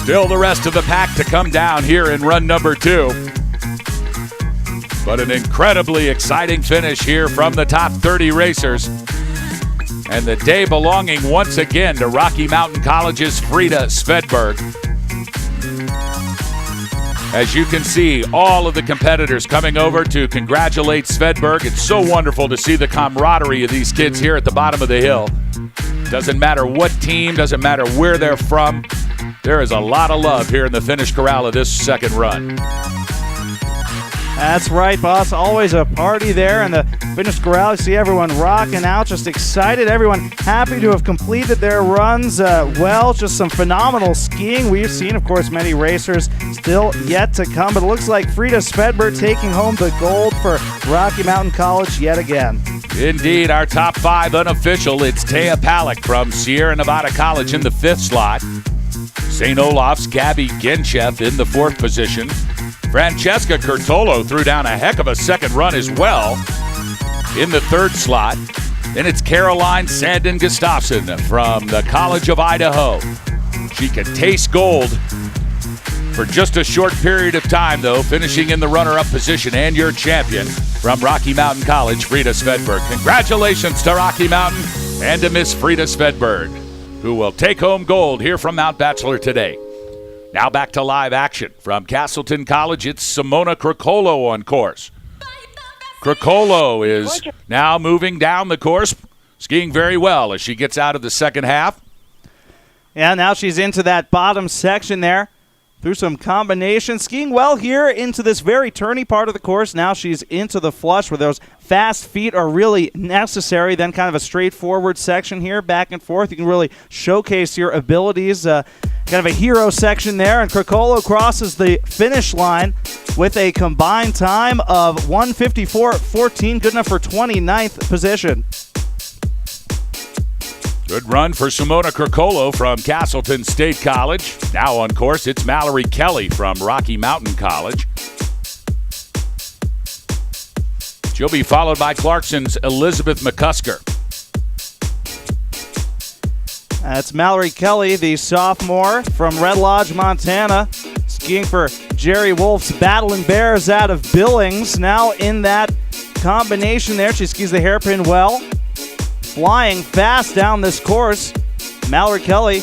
Still the rest of the pack to come down here in run number 2. But an incredibly exciting finish here from the top 30 racers. And the day belonging once again to Rocky Mountain College's Frida Svedberg. As you can see, all of the competitors coming over to congratulate Svedberg. It's so wonderful to see the camaraderie of these kids here at the bottom of the hill. Doesn't matter what team, doesn't matter where they're from. There is a lot of love here in the finish corral of this second run. That's right, boss. Always a party there in the finish corral. You see everyone rocking out, just excited. Everyone happy to have completed their runs well. Just some phenomenal skiing. We've seen, of course, many racers still yet to come. But it looks like Frida Svedberg taking home the gold for Rocky Mountain College yet again. Indeed, our top 5 unofficial. It's Taya Palick from Sierra Nevada College in the 5th slot. St. Olaf's Gabby Genchev in the 4th position. Francesca Curtolo threw down a heck of a second run as well in the 3rd slot. Then it's Caroline Sandin Gustafson from the College of Idaho. She could taste gold for just a short period of time, though, finishing in the runner-up position, and your champion from Rocky Mountain College, Frida Svedberg. Congratulations to Rocky Mountain and to Miss Frida Svedberg, who will take home gold here from Mount Bachelor today. Now back to live action from Castleton College. It's Simona Krokolo on course. Krokolo is now moving down the course, skiing very well as she gets out of the second half. Yeah, now she's into that bottom section there. Through some combinations, skiing well here into this very turny part of the course. Now she's into the flush where those fast feet are really necessary. Then kind of a straightforward section here, back and forth. You can really showcase your abilities. Kind of a hero section there. And Krokolo crosses the finish line with a combined time of 1:54.14, good enough for 29th position. Good run for Simona Krokolo from Castleton State College. Now on course, it's Mallory Kelly from Rocky Mountain College. She'll be followed by Clarkson's Elizabeth McCusker. That's Mallory Kelly, the sophomore from Red Lodge, Montana, skiing for Jerry Wolf's Battling Bears out of Billings. Now in that combination there, she skis the hairpin well. Flying fast down this course. Mallory Kelly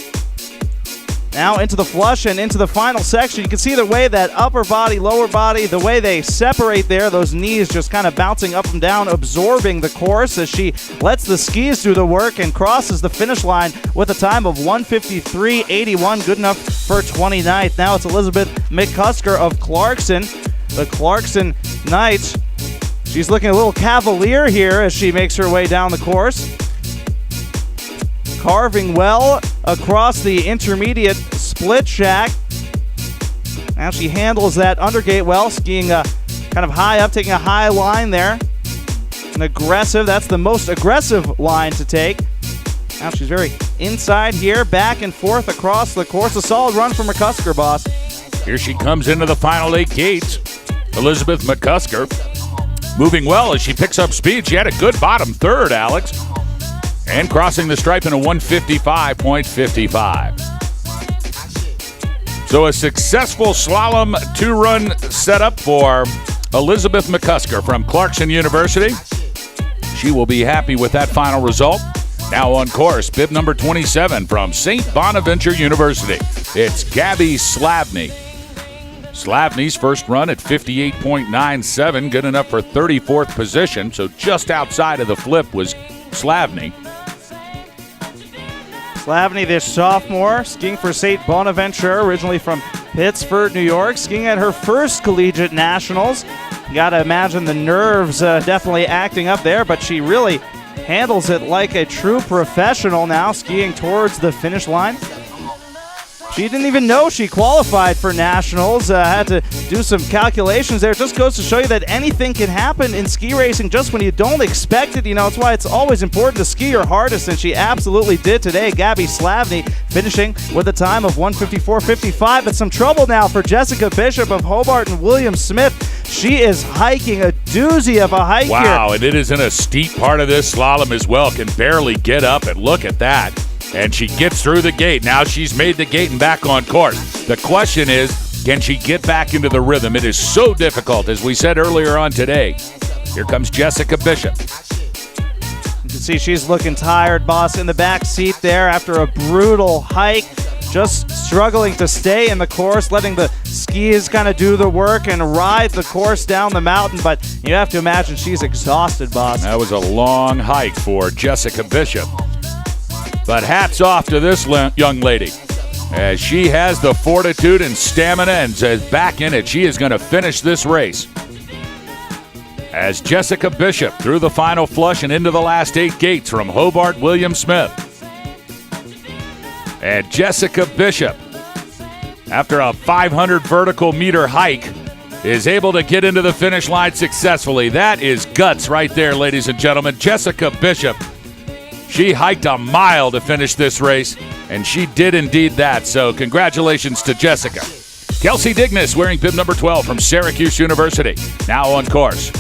now into the flush and into the final section. You can see the way that upper body, lower body, the way they separate there, those knees just kind of bouncing up and down, absorbing the course as she lets the skis do the work and crosses the finish line with a time of 1:53.81, good enough for 29th. Now it's Elizabeth McCusker of Clarkson. The Clarkson Knights. She's looking a little cavalier here as she makes her way down the course. Carving well across the intermediate split shack. Now she handles that undergate well, skiing kind of high up, taking a high line there. An aggressive, that's the most aggressive line to take. Now she's very inside here, back and forth across the course. A solid run from McCusker, boss. Here she comes into the final 8 gates. Elizabeth McCusker moving well as she picks up speed. She had a good bottom 3rd, Alex. And crossing the stripe in a 1:55.55. So a successful slalom 2-run setup for Elizabeth McCusker from Clarkson University. She will be happy with that final result. Now on course, bib number 27 from St. Bonaventure University. It's Gabby Slavny. Slavny's first run at 58.97, good enough for 34th position. So just outside of the flip was Slavny. Slavny, this sophomore, skiing for St. Bonaventure, originally from Pittsford, New York, skiing at her first collegiate nationals. You gotta imagine the nerves definitely acting up there, but she really handles it like a true professional now, skiing towards the finish line. She didn't even know she qualified for nationals. Had to do some calculations there. It just goes to show you that anything can happen in ski racing just when you don't expect it. You know, it's why it's always important to ski your hardest, and she absolutely did today. Gabby Slavny finishing with a time of 1:54.55. But some trouble now for Jessica Bishop of Hobart and William Smith. She is hiking a doozy of a hike here. Wow, and it is in a steep part of this slalom as well. Can barely get up, and look at that. And she gets through the gate. Now she's made the gate and back on course. The question is, can she get back into the rhythm? It is so difficult, as we said earlier on today. Here comes Jessica Bishop. You can see she's looking tired, boss, in the back seat there after a brutal hike. Just struggling to stay in the course, letting the skis kind of do the work and ride the course down the mountain. But you have to imagine she's exhausted, boss. That was a long hike for Jessica Bishop. But hats off to this young lady, as she has the fortitude and stamina and is back in it. She is going to finish this race. as Jessica Bishop through the final flush and into the last 8 gates from Hobart William Smith. And Jessica Bishop, after a 500 vertical meter hike, is able to get into the finish line successfully. That is guts right there, ladies and gentlemen. Jessica Bishop, she hiked a mile to finish this race, and she did indeed that. So congratulations to Jessica. Kelsey Dignas wearing bib number 12 from Syracuse University, now on course.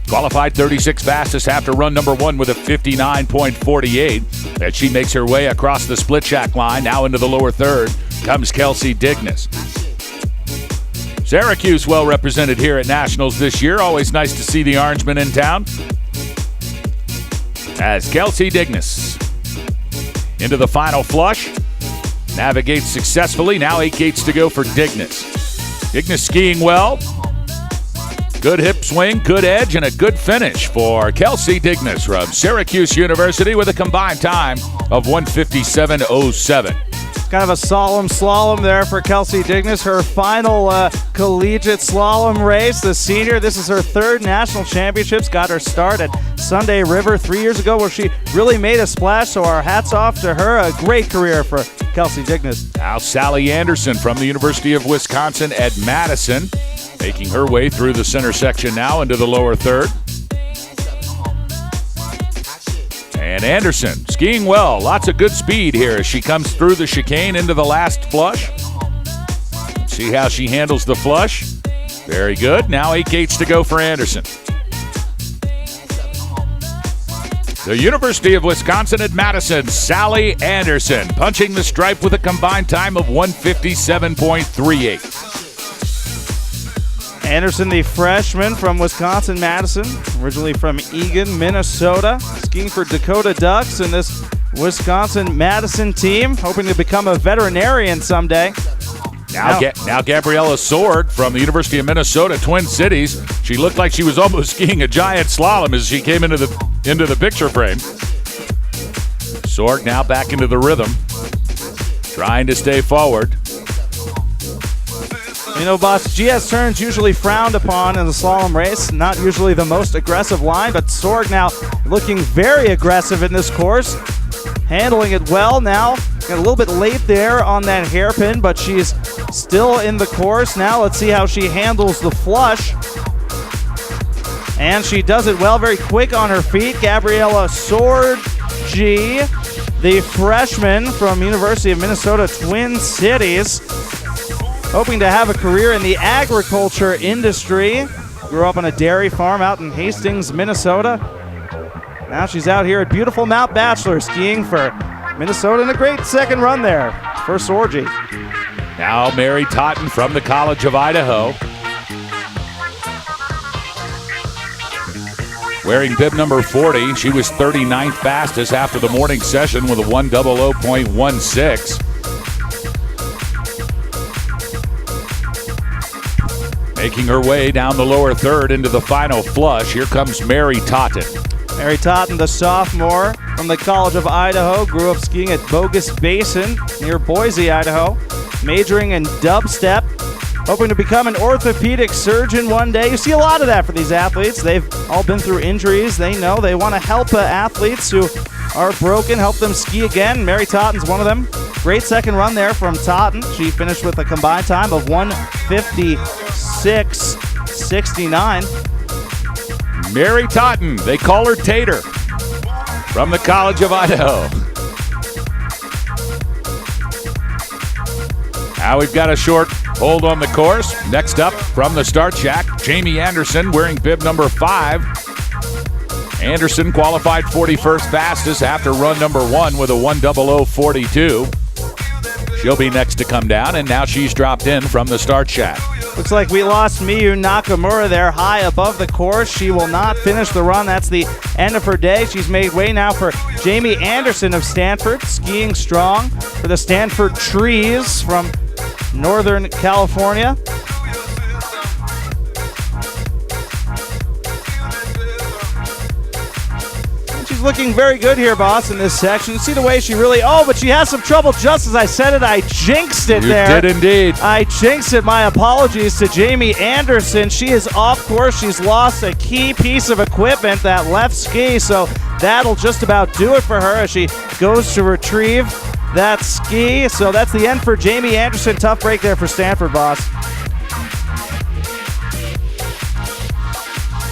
Qualified 36 fastest after run number 1 with a 59.48. As she makes her way across the split shack line, now into the lower third, comes Kelsey Dignas. Syracuse well represented here at Nationals this year. Always nice to see the Orangemen in town. As Kelsey Dignas into the final flush, navigates successfully. Now 8 gates to go for Dignas. Dignas skiing well. Good hip swing, good edge, and a good finish for Kelsey Dignas from Syracuse University with a combined time of 1:57.07. Kind of a solemn slalom there for Kelsey Dignas. Her final collegiate slalom race. The senior, this is her 3rd national championships. Got her start at Sunday River 3 years ago where she really made a splash, so our hats off to her. A great career for Kelsey Dignas. Now Sally Anderson from the University of Wisconsin at Madison, making her way through the center section now into the lower third. And Anderson skiing well. Lots of good speed here as she comes through the chicane into the last flush. See how she handles the flush. Very good. Now 8 gates to go for Anderson. The University of Wisconsin at Madison, Sally Anderson, punching the stripe with a combined time of 1:57.38. Anderson, the freshman from Wisconsin-Madison, originally from Eagan, Minnesota, skiing for Dakota Ducks in this Wisconsin-Madison team, hoping to become a veterinarian someday. Now Gabriella Sword from the University of Minnesota, Twin Cities. She looked like she was almost skiing a giant slalom as she came into the picture frame. Sword now back into the rhythm, trying to stay forward. You know, boss, GS turns usually frowned upon in the slalom race. Not usually the most aggressive line, but Sorg now looking very aggressive in this course. Handling it well now. Got a little bit late there on that hairpin, but she's still in the course. Now let's see how she handles the flush. And she does it well, very quick on her feet. Gabriella Sorgi, the freshman from University of Minnesota, Twin Cities. Hoping to have a career in the agriculture industry. Grew up on a dairy farm out in Hastings, Minnesota. Now she's out here at beautiful Mount Bachelor skiing for Minnesota, and a great second run there for Sorgi. Now Mary Totten from the College of Idaho, wearing bib number 40. She was 39th fastest after the morning session with a 1:00.16. Making her way down the lower third into the final flush. Here comes Mary Totten. Mary Totten, the sophomore from the College of Idaho, grew up skiing at Bogus Basin near Boise, Idaho, majoring in dubstep, hoping to become an orthopedic surgeon one day. You see a lot of that for these athletes. They've all been through injuries. They know they want to help athletes who are broken, help them ski again. Mary Totten's one of them. Great second run there from Totten. She finished with a combined time of 1:56.69. Mary Totten, they call her Tater, from the College of Idaho. Now we've got a short hold on the course. Next up from the start shack, Jamie Anderson wearing bib number 5. Anderson qualified 41st fastest after run number 1 with a 1:00.42. She'll be next to come down, and now she's dropped in from the start shack. Looks like we lost Miyu Nakamura there high above the course. She will not finish the run. That's the end of her day. She's made way now for Jamie Anderson of Stanford, skiing strong for the Stanford Trees from Northern California. looking very good here, boss, in this section. See the way she really, but she has some trouble. Just as I said it, I jinxed it there. You did indeed. I jinxed it. My apologies to Jamie Anderson. She is off course. She's lost a key piece of equipment, that left ski, so that'll just about do it for her as she goes to retrieve that ski. So that's the end for Jamie Anderson. Tough break there for Stanford, boss.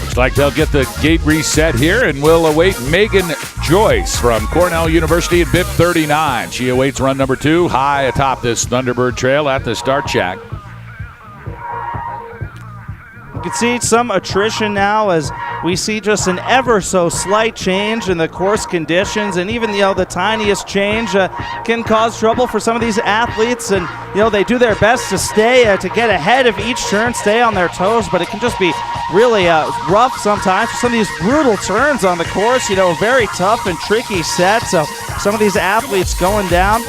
Looks like they'll get the gate reset here, and we'll await Megan Joyce from Cornell University at bib 39. She awaits run number 2 high atop this Thunderbird Trail at the start shack. You can see some attrition now as we see just an ever so slight change in the course conditions, and even the tiniest change can cause trouble for some of these athletes. And they do their best to stay to get ahead of each turn, stay on their toes, but it can just be really rough sometimes for some of these brutal turns on the course. Very tough and tricky set. So some of these athletes going down.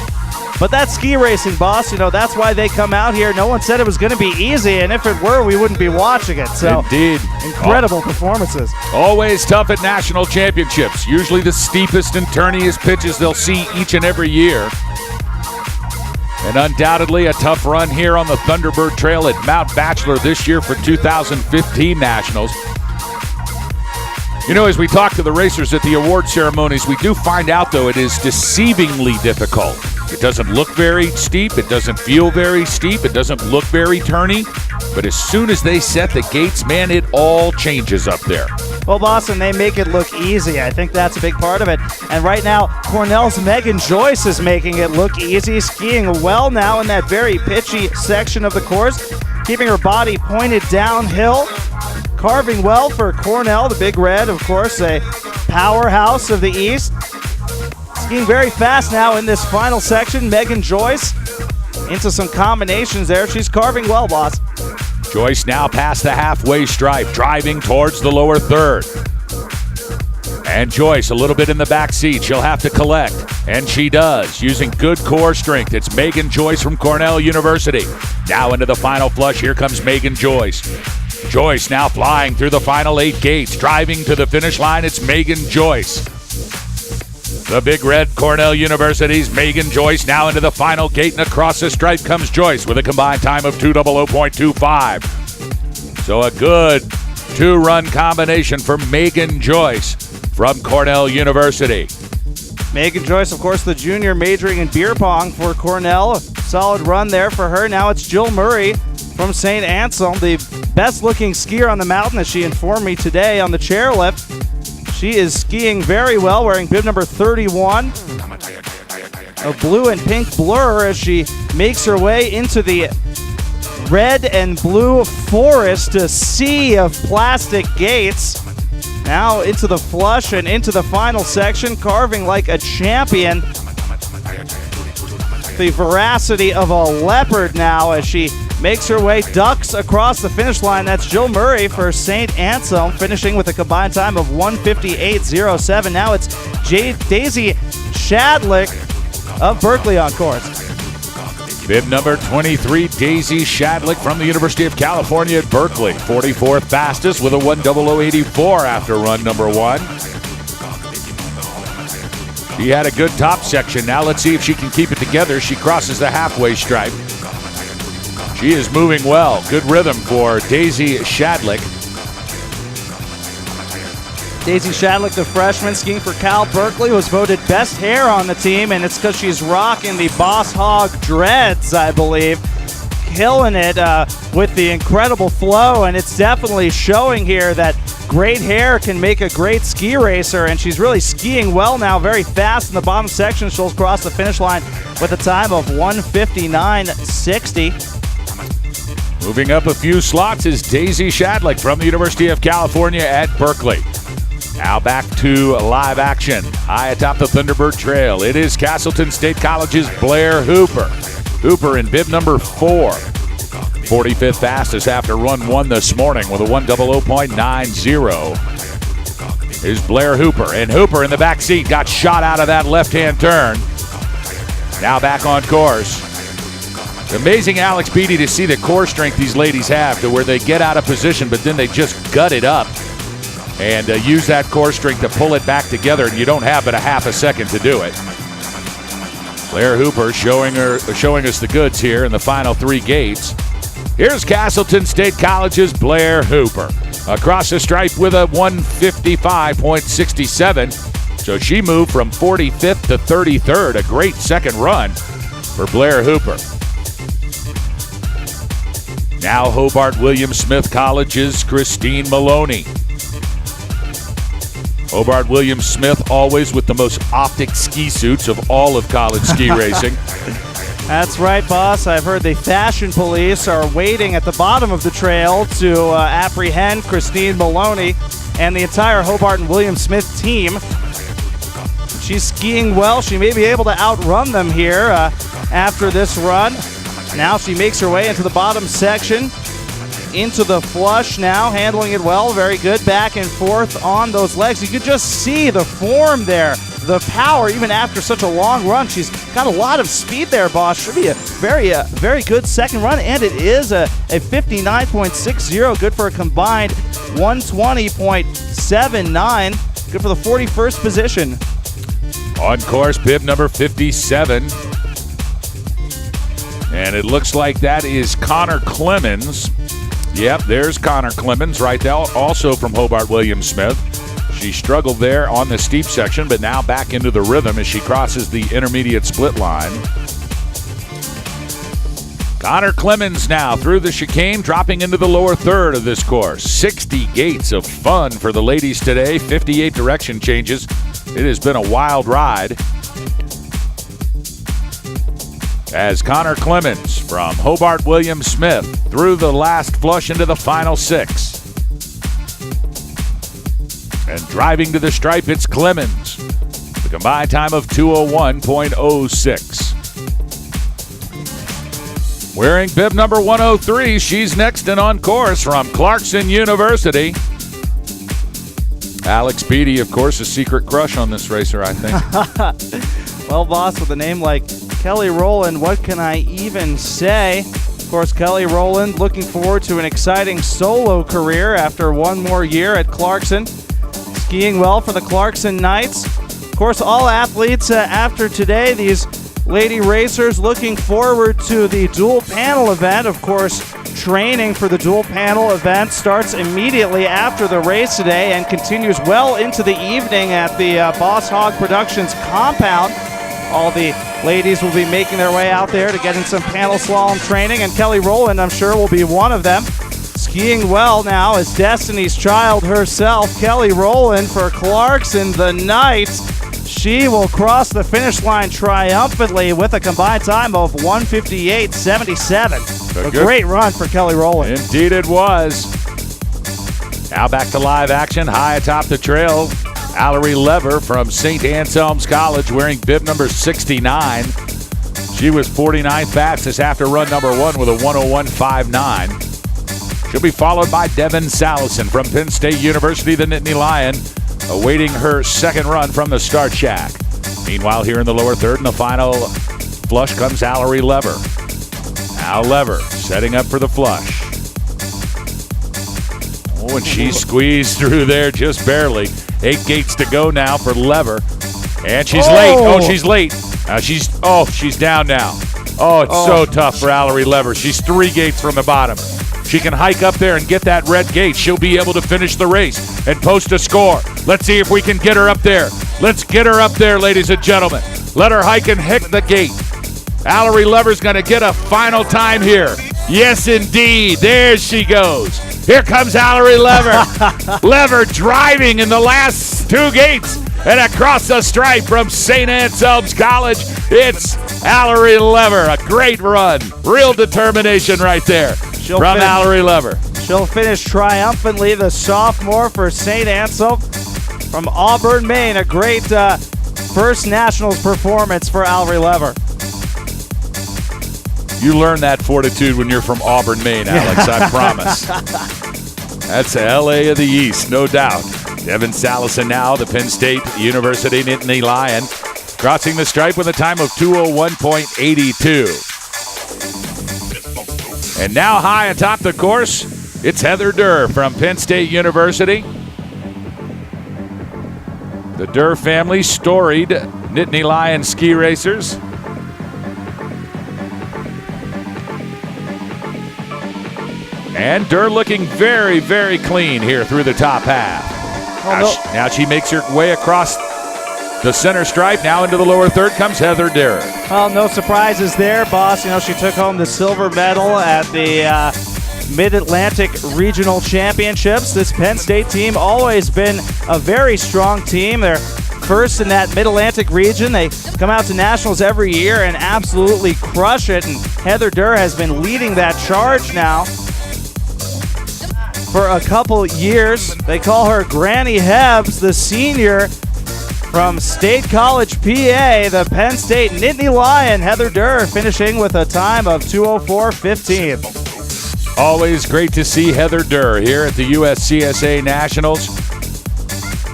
But that's ski racing, boss. That's why they come out here. No one said it was going to be easy, and if it were, we wouldn't be watching it. So, indeed. Incredible performances. Always tough at national championships. Usually the steepest and turniest pitches they'll see each and every year. And undoubtedly a tough run here on the Thunderbird Trail at Mount Bachelor this year for 2015 Nationals. As we talk to the racers at the award ceremonies, we do find out, though, it is deceivingly difficult. It doesn't look very steep. It doesn't feel very steep. It doesn't look very turny. But as soon as they set the gates, man, it all changes up there. Well, Boston, they make it look easy. I think that's a big part of it. And right now, Cornell's Megan Joyce is making it look easy, skiing well now in that very pitchy section of the course, keeping her body pointed downhill. Carving well for Cornell, the Big Red, of course, a powerhouse of the East. Skiing very fast now in this final section. Megan Joyce into some combinations there. She's carving well, boss. Joyce now past the halfway stripe, driving towards the lower third. And Joyce a little bit in the back seat. She'll have to collect, and she does, using good core strength. It's Megan Joyce from Cornell University. Now into the final flush. Here comes Megan Joyce. Joyce now flying through the final 8 gates, driving to the finish line. It's Megan Joyce. The Big Red, Cornell University's Megan Joyce now into the final gate, and across the stripe comes Joyce with a combined time of 2:00.25. So a good 2-run combination for Megan Joyce from Cornell University. Megan Joyce, of course, the junior majoring in beer pong for Cornell. A solid run there for her. Now it's Jill Murray from St. Anselm, the best-looking skier on the mountain, as she informed me today on the chairlift. She is skiing very well, wearing bib number 31. A blue and pink blur as she makes her way into the red and blue forest, a sea of plastic gates. Now into the flush and into the final section, carving like a champion. The veracity of a leopard now as she makes her way, ducks across the finish line. That's Jill Murray for St. Anselm, finishing with a combined time of 1:58.07. Now it's Daisy Shadlick of Berkeley on course. Bib number 23, Daisy Shadlick from the University of California at Berkeley. 44th fastest with a 1:00.84 after run number 1. She had a good top section. Now let's see if she can keep it together. She crosses the halfway stripe. She is moving well. Good rhythm for Daisy Shadlick. Daisy Shadlick, the freshman skiing for Cal Berkeley, was voted best hair on the team, and it's because she's rocking the Boss Hog dreads, I believe. Killing it with the incredible flow, and it's definitely showing here that great hair can make a great ski racer, and she's really skiing well now, very fast in the bottom section. She'll cross the finish line with a time of 1:59.60. Moving up a few slots is Daisy Shadlick from the University of California at Berkeley. Now back to live action. High atop the Thunderbird Trail, it is Castleton State College's Blair Hooper. Hooper in bib number 4. 45th fastest after run 1 this morning with a 1:00.90. Is Blair Hooper. And Hooper in the back seat got shot out of that left-hand turn. Now back on course. Amazing, Alex Beatty, to see the core strength these ladies have to where they get out of position, but then they just gut it up and use that core strength to pull it back together, and you don't have but a half a second to do it. Blair Hooper showing us the goods here in the final 3 gates. Here's Castleton State College's Blair Hooper. Across the stripe with a 155.67. So she moved from 45th to 33rd. A great second run for Blair Hooper. Now Hobart William Smith College's Christine Maloney. Hobart William Smith always with the most optic ski suits of all of college ski racing. That's right, boss. I've heard the fashion police are waiting at the bottom of the trail to apprehend Christine Maloney and the entire Hobart and William Smith team. She's skiing well. She may be able to outrun them here after this run. Now she makes her way into the bottom section, into the flush now, handling it well. Very good back and forth on those legs. You could just see the form there, the power, even after such a long run. She's got a lot of speed there, boss. Should be a very good second run, and it is a 59.60, good for a combined 120.79, good for the 41st position. On course, bib number 57. And it looks like that is Connor Clemens. Yep, there's Connor Clemens right there, also from Hobart William Smith. She struggled there on the steep section, but now back into the rhythm as she crosses the intermediate split line. Connor Clemens now through the chicane, dropping into the lower third of this course. 60 gates of fun for the ladies today, 58 direction changes. It has been a wild ride. As Connor Clemens from Hobart William Smith through the last flush into the final 6. And driving to the stripe, it's Clemens. The combined time of 2:01.06. Wearing bib number 103, she's next and on course from Clarkson University. Alex Beatty, of course, a secret crush on this racer, I think. Well, boss, with a name like Kelly Rowland, what can I even say? Of course, Kelly Rowland looking forward to an exciting solo career after one more year at Clarkson. Skiing well for the Clarkson Knights. Of course, all athletes after today, these lady racers looking forward to the dual panel event. Of course, training for the dual panel event starts immediately after the race today and continues well into the evening at the Boss Hog Productions compound. All the ladies will be making their way out there to get in some panel slalom training, and Kelly Rowland, I'm sure, will be one of them. Skiing well now is Destiny's Child herself, Kelly Rowland for Clarkson, the Knights. She will cross the finish line triumphantly with a combined time of 158.77. A great run for Kelly Rowland. Indeed it was. Now back to live action, high atop the trail. Allery Lever from St. Anselm's College wearing bib number 69. She was 49th fastest after run number 1 with a 1:01.59. She'll be followed by Devin Salison from Penn State University, the Nittany Lion, awaiting her second run from the start shack. Meanwhile, here in the lower third in the final flush comes Allery Lever. Now Lever setting up for the flush. Oh, and she squeezed through there just barely. 8 gates to go now for Lever. And she's late. Oh, she's late. She's down now. Oh, it's so tough for Allery Lever. She's 3 gates from the bottom. She can hike up there and get that red gate. She'll be able to finish the race and post a score. Let's see if we can get her up there. Let's get her up there, ladies and gentlemen. Let her hike and hit the gate. Allery Lever's going to get a final time here. Yes, indeed. There she goes. Here comes Allery Lever. Lever driving in the last 2 gates and across the stripe from St. Anselm's College. It's Allery Lever. A great run. Real determination right there from Allery Lever. She'll finish triumphantly, the sophomore for St. Anselm from Auburn, Maine. A great first Nationals performance for Allery Lever. You learn that fortitude when you're from Auburn, Maine, Alex, I promise. That's LA of the East, no doubt. Devin Salison now, the Penn State University Nittany Lion, crossing the stripe with a time of 2:01.82. And now high atop the course, it's Heather Durr from Penn State University. The Durr family, storied Nittany Lion ski racers. And Durr looking very, very clean here through the top half. Now she makes her way across the center stripe. Now into the lower third comes Heather Durr. Well, no surprises there, boss. She took home the silver medal at the Mid-Atlantic Regional Championships. This Penn State team always been a very strong team. They're first in that Mid-Atlantic region. They come out to nationals every year and absolutely crush it. And Heather Durr has been leading that charge now for a couple years. They call her Granny Hebs, the senior from State College, PA, the Penn State Nittany Lion. Heather Durr finishing with a time of 2:04.15. Always great to see Heather Durr here at the USCSA Nationals.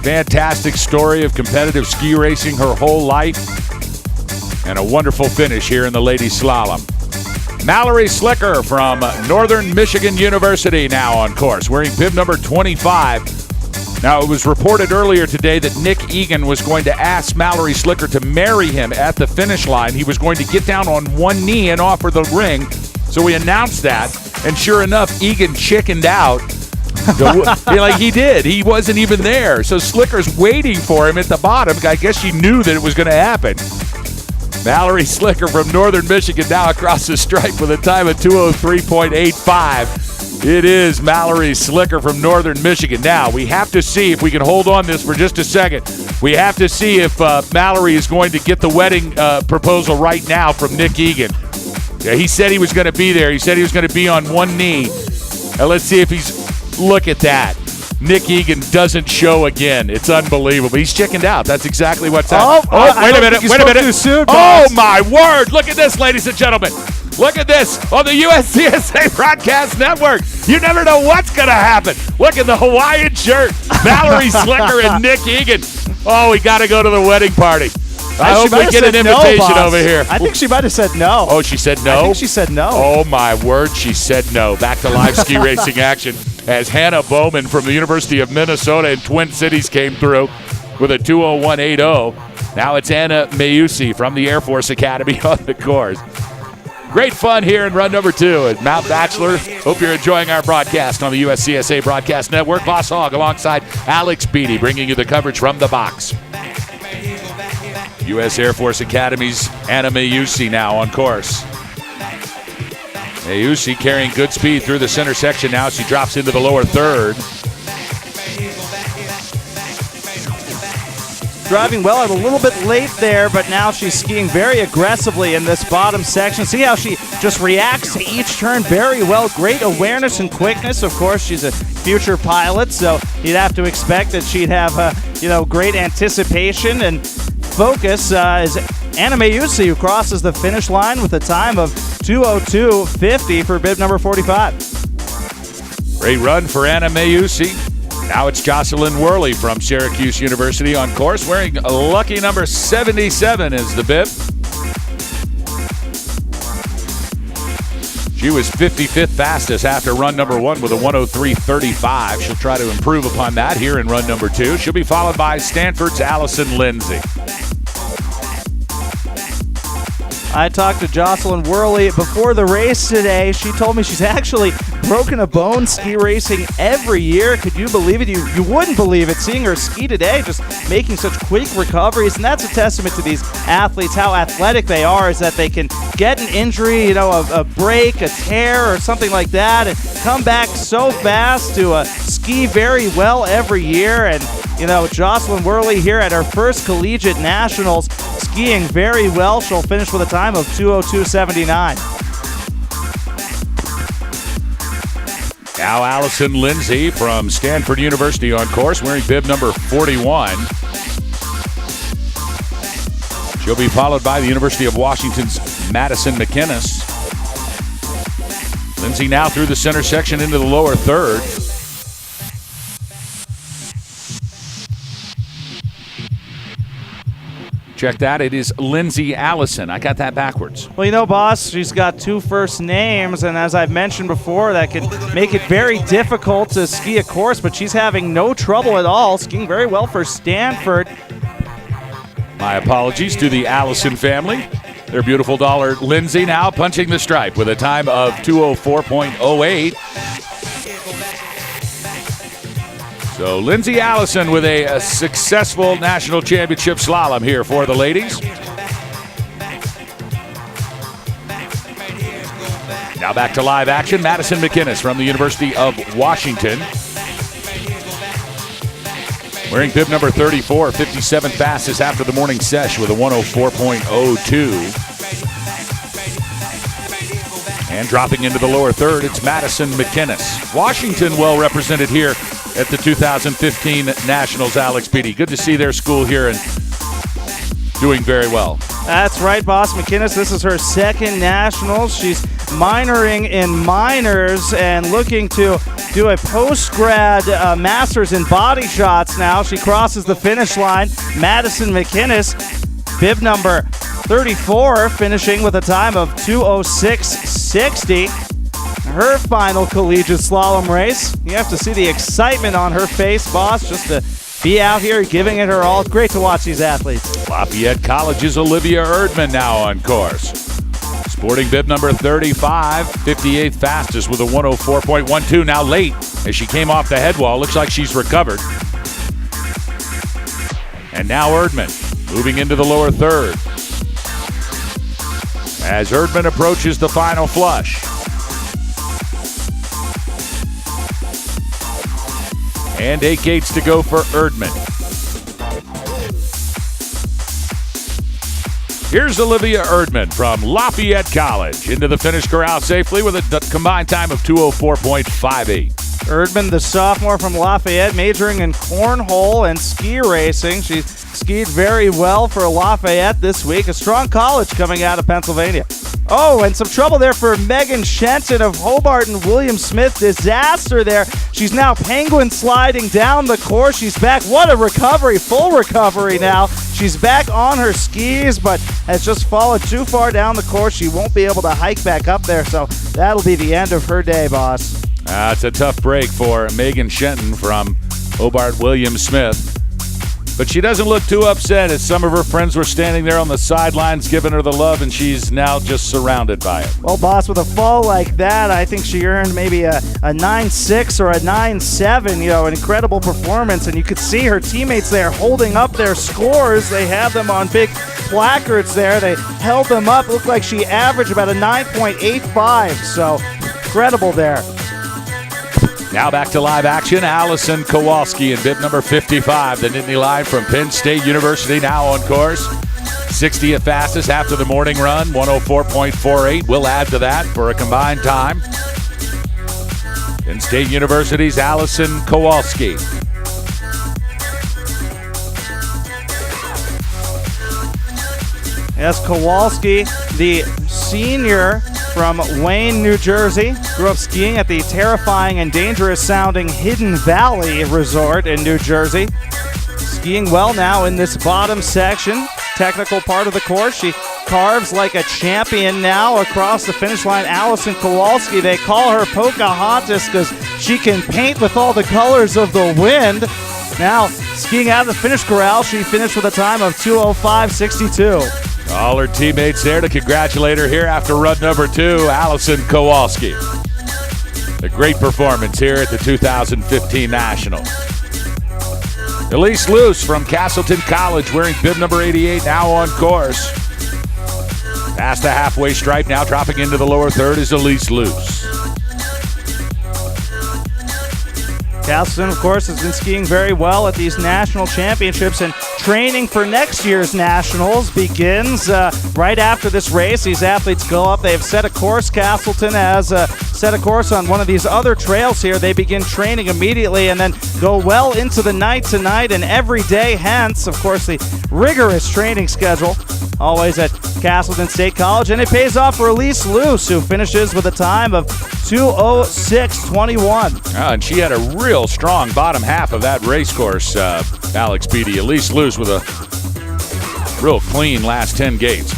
Fantastic story of competitive ski racing her whole life. And a wonderful finish here in the ladies slalom. Mallory Slicker from Northern Michigan University now on course, wearing bib number 25. Now, it was reported earlier today that Nick Egan was going to ask Mallory Slicker to marry him at the finish line. He was going to get down on one knee and offer the ring. So we announced that, and sure enough, Egan chickened out. Like he did. He wasn't even there. So Slicker's waiting for him at the bottom. I guess she knew that it was going to happen. Mallory Slicker from Northern Michigan now across the stripe with a time of 2:03.85. It is Mallory Slicker from Northern Michigan. Now, we have to see if we can hold on this for just a second. We have to see if Mallory is going to get the wedding proposal right now from Nick Egan. Yeah, he said he was going to be there. He said he was going to be on one knee. Now, let's see if he's... Look at that. Nick Egan doesn't show again. It's unbelievable. He's chickened out. That's exactly what's happening. Wait a minute. Soon, oh, my word. Look at this, ladies and gentlemen. Look at this on the USCSA Broadcast Network. You never know what's going to happen. Look at the Hawaiian shirt. Mallory Slicker and Nick Egan. Oh, we got to go to the wedding party. I hope we get an invitation over here. I think she might have said no. Oh, she said no? I think she said no. Oh, my word, she said no. Back to live ski racing action as Hannah Bowman from the University of Minnesota in Twin Cities came through with a 2:01.80. Now it's Anna Mayusi from the Air Force Academy on the course. Great fun here in run number 2 at Mount Bachelor. Hope you're enjoying our broadcast on the USCSA Broadcast Network. Boss Hogg alongside Alex Beatty bringing you the coverage from the box. U.S. Air Force Academy's Anna Mayusi now on course. Mayusi carrying good speed through the center section now. She drops into the lower third. Driving well, a little bit late there, but now she's skiing very aggressively in this bottom section. See how she just reacts to each turn very well. Great awareness and quickness. Of course, she's a future pilot, so you'd have to expect that she'd have great anticipation and focus. Is Anna Mayusi, who crosses the finish line with a time of 2:02.50 for bib number 45. Great run for Anna Mayusi. Now it's Jocelyn Worley from Syracuse University on course, wearing a lucky number 77 as the bib. She was 55th fastest after run number 1 with a 1:03.35. She'll try to improve upon that here in run number 2. She'll be followed by Stanford's Allison Lindsay. I talked to Jocelyn Worley before the race today. She told me she's actually broken a bone ski racing every year. Could you believe it? You wouldn't believe it. Seeing her ski today, just making such quick recoveries, and that's a testament to these athletes, how athletic they are, is that they can get an injury, a break, a tear, or something like that, and come back so fast to ski very well every year. And Jocelyn Worley here at her first collegiate nationals, skiing very well. She'll finish with a time of 2:02.79. Now Allison Lindsay from Stanford University on course, wearing bib number 41. She'll be followed by the University of Washington's Madison McInnes. Lindsay now through the center section into the lower third. Check that. It is Lindsay Allison. I got that backwards. Well, you know, boss, she's got 2 first names, and as I've mentioned before, that can make it very difficult to ski a course, but she's having no trouble at all, skiing very well for Stanford. My apologies to the Allison family. Their beautiful daughter, Lindsay, now punching the stripe with a time of 2:04.08. So Lindsay Allison with a successful national championship slalom here for the ladies. Now back to live action. Madison McInnes from the University of Washington. Wearing bib number 34, 57th fastest after the morning sesh with a 1:04.02. And dropping into the lower third, it's Madison McInnes. Washington well represented here at the 2015 Nationals, Alex Beatty. Good to see their school here and doing very well. That's right, boss. McInnes, this is her second Nationals. She's minoring in minors and looking to do a post-grad master's in body shots now. She crosses the finish line. Madison McInnes, bib number 34, finishing with a time of 2:06.60. Her final collegiate slalom race. You have to see the excitement on her face, boss, just to be out here giving it her all. It's great to watch these athletes. Lafayette College's Olivia Erdman now on course. Sporting bib number 35, 58th fastest with a 1:04.12. Now late as she came off the head wall. Looks like she's recovered. And now Erdman moving into the lower third. As Erdman approaches the final flush. And 8 gates to go for Erdman. Here's Olivia Erdman from Lafayette College into the finish corral safely with a combined time of 2:04.58. Erdman, the sophomore from Lafayette, majoring in cornhole and ski racing. She skied very well for Lafayette this week. A strong college coming out of Pennsylvania. Oh, and some trouble there for Megan Shenton of Hobart and William Smith. Disaster there. She's now penguin sliding down the course. She's back. What a recovery. Full recovery now. She's back on her skis, but has just fallen too far down the course. She won't be able to hike back up there, so that'll be the end of her day, boss. It's a tough break for Megan Shenton from Hobart William Smith. But she doesn't look too upset as some of her friends were standing there on the sidelines giving her the love, and she's now just surrounded by it. Well, boss, with a fall like that, I think she earned maybe a 9.6 or a 9.7, an incredible performance. And you could see her teammates there holding up their scores. They have them on big placards there. They held them up. It looked like she averaged about a 9.85, so incredible there. Now back to live action. Allison Kowalski in bib number 55, the Nittany Lion from Penn State University, now on course. 60th fastest after the morning run, 1:04.48. We'll add to that for a combined time. Penn State University's Allison Kowalski. Yes, Kowalski, the senior from Wayne, New Jersey, grew up skiing at the terrifying and dangerous-sounding Hidden Valley Resort in New Jersey. Skiing well now in this bottom section, technical part of the course. She carves like a champion now across the finish line. Allison Kowalski, they call her Pocahontas because she can paint with all the colors of the wind. Now, skiing out of the finish corral, she finished with a time of 2:05.62. All her teammates there to congratulate her here after run number 2, Allison Kowalski. A great performance here at the 2015 Nationals. Elise Luce from Castleton College wearing bib number 88, now on course. Past the halfway stripe, now dropping into the lower third is Elise Luce. Castleton, of course, has been skiing very well at these national championships, and training for next year's nationals begins right after this race. These athletes go up. They have set a course. Castleton has set a course on one of these other trails here. They begin training immediately and then go well into the night tonight and every day, hence, of course, the rigorous training schedule always at Castleton State College. And it pays off for Elise Luce, who finishes with a time of 2:06.21. And she had a real strong bottom half of that race course, Alex Beatty. Elise Luce with a Real clean last 10 gates.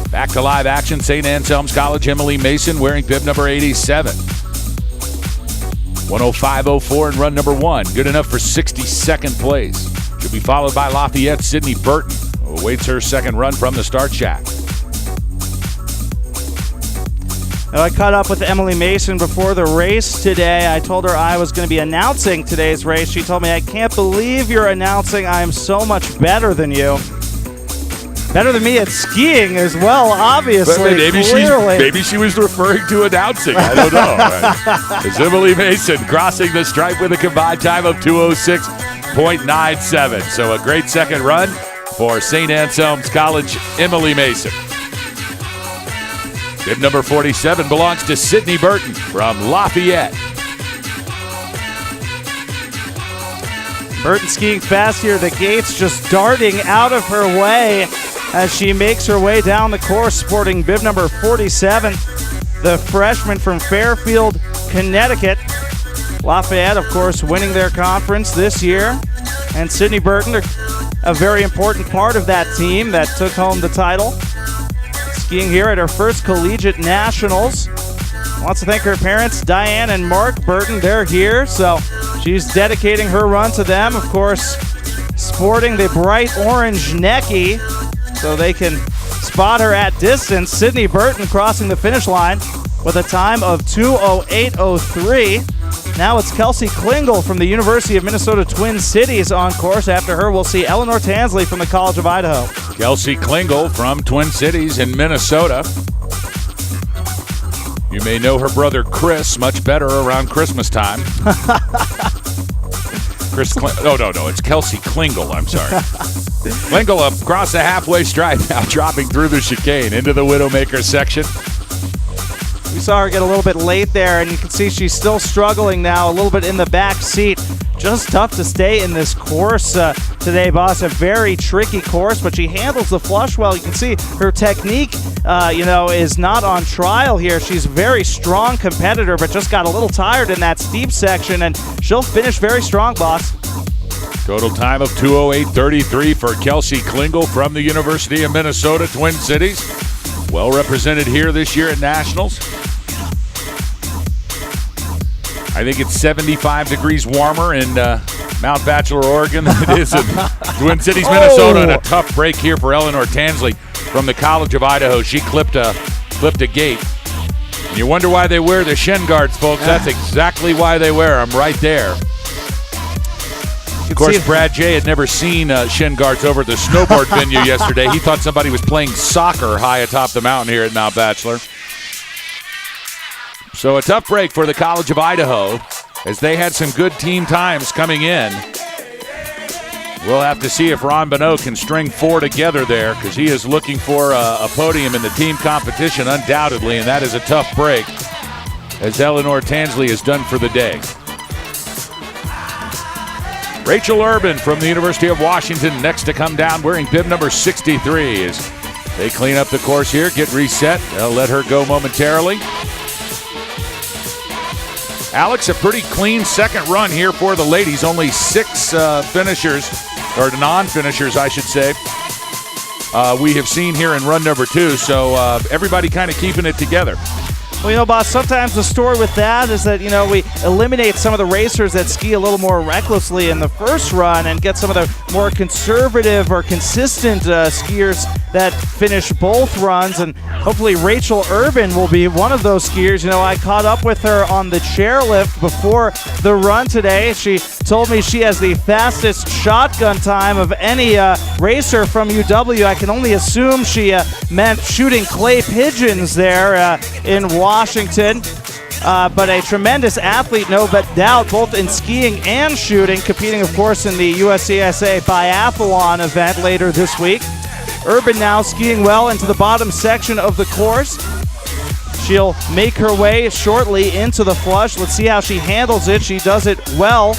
Back to live action, St. Anselm's College, Emily Mason wearing bib number 87. 105.04 in run number 1. Good enough for 62nd place. She'll be followed by Lafayette's Sydney Burton, who awaits her second run from the start shack. Now, I caught up with Emily Mason before the race today. I told her I was going to be announcing today's race. She told me, I can't believe you're announcing. I am so much better than you. Better than me at skiing as well, obviously. Maybe she was referring to announcing. I don't know. Right? It's Emily Mason crossing the stripe with a combined time of 2:06.97. So a great second run for St. Anselm's College, Emily Mason. Bib number 47 belongs to Sydney Burton from Lafayette. Burton skiing fast here. The gates just darting out of her way as she makes her way down the course, sporting bib number 47, the freshman from Fairfield, Connecticut. Lafayette, of course, winning their conference this year. And Sydney Burton, a very important part of that team that took home the title. Skiing here at her first collegiate nationals. Wants to thank her parents, Diane and Mark Burton. They're here, so she's dedicating her run to them. Of course, sporting the bright orange necky so they can spot her at distance. Sydney Burton crossing the finish line with a time of 2:08.03. Now it's Kelsey Klingel from the University of Minnesota Twin Cities on course. After her, we'll see Eleanor Tansley from the College of Idaho. Kelsey Klingel from Twin Cities in Minnesota. You may know her brother Chris much better around Christmas time. No, it's Kelsey Klingel, I'm sorry. Klingel across the halfway stripe now, dropping through the chicane into the Widowmaker section. We saw her get a little bit late there, and you can see she's still struggling now, a little bit in the back seat. Just tough to stay in this course today, boss. A very tricky course, but she handles the flush well. You can see her technique, is not on trial here. She's a very strong competitor, but just got a little tired in that steep section, and she'll finish very strong, boss. Total time of 2:08.33 for Kelsey Klingel from the University of Minnesota Twin Cities. Well represented here this year at Nationals. I think it's 75 degrees warmer in Mount Bachelor, Oregon than it is in Twin Cities, Minnesota. And a tough break here for Eleanor Tansley from the College of Idaho. She clipped a gate. And you wonder why they wear the shin guards, folks. That's exactly why they wear them, right there. Of course, Brad J. had never seen shin guards over at the snowboard venue yesterday. He thought somebody was playing soccer high atop the mountain here at Mount Bachelor. So a tough break for the College of Idaho as they had some good team times coming in. We'll have to see if Ron Bonneau can string four together there, because he is looking for a podium in the team competition undoubtedly, and that is a tough break as Eleanor Tansley is done for the day. Rachel Urban from the University of Washington next to come down wearing bib number 63 as they clean up the course here, get reset. They'll let her go momentarily. Alex, a pretty clean second run here for the ladies. Only 6 finishers, or non-finishers, I should say, we have seen here in run number 2. So everybody kind of keeping it together. Well, boss, sometimes the story with that is that, we eliminate some of the racers that ski a little more recklessly in the first run and get some of the more conservative or consistent skiers that finish both runs. And hopefully Rachel Urban will be one of those skiers. I caught up with her on the chairlift before the run today. She told me she has the fastest shotgun time of any racer from UW. I can only assume she meant shooting clay pigeons there in Washington. But a tremendous athlete, no doubt, both in skiing and shooting, competing, of course, in the USCSA biathlon event later this week. Urban now skiing well into the bottom section of the course. She'll make her way shortly into the flush. Let's see how she handles it. She does it well.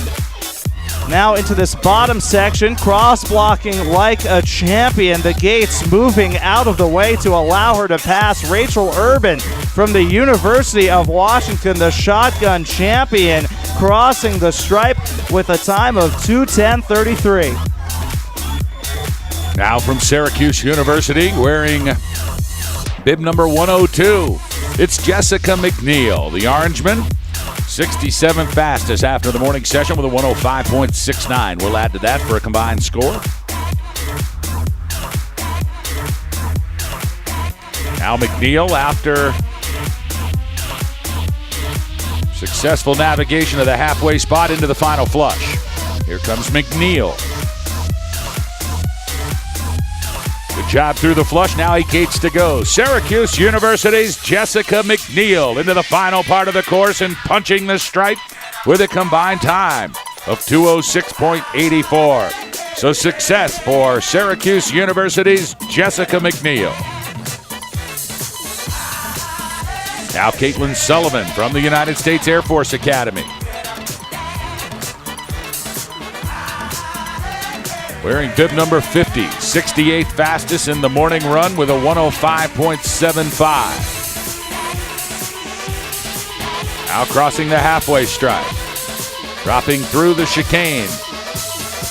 Now into this bottom section, cross-blocking like a champion. The gates moving out of the way to allow her to pass Rachel Urban from the University of Washington, the shotgun champion, crossing the stripe with a time of 2:10.33. Now from Syracuse University, wearing bib number 102, it's Jessica McNeil, the Orangeman. 67th fastest after the morning session with a 105.69. We'll add to that for a combined score. Now McNeil, after successful navigation of the halfway spot into the final flush. Here comes McNeil. Good job through the flush. Now 8 gates to go. Syracuse University's Jessica McNeil into the final part of the course and punching the stripe with a combined time of 2:06.84. So success for Syracuse University's Jessica McNeil. Now Caitlin Sullivan from the United States Air Force Academy. Wearing bib number 50, 68th fastest in the morning run with a 105.75. Now crossing the halfway stripe, dropping through the chicane.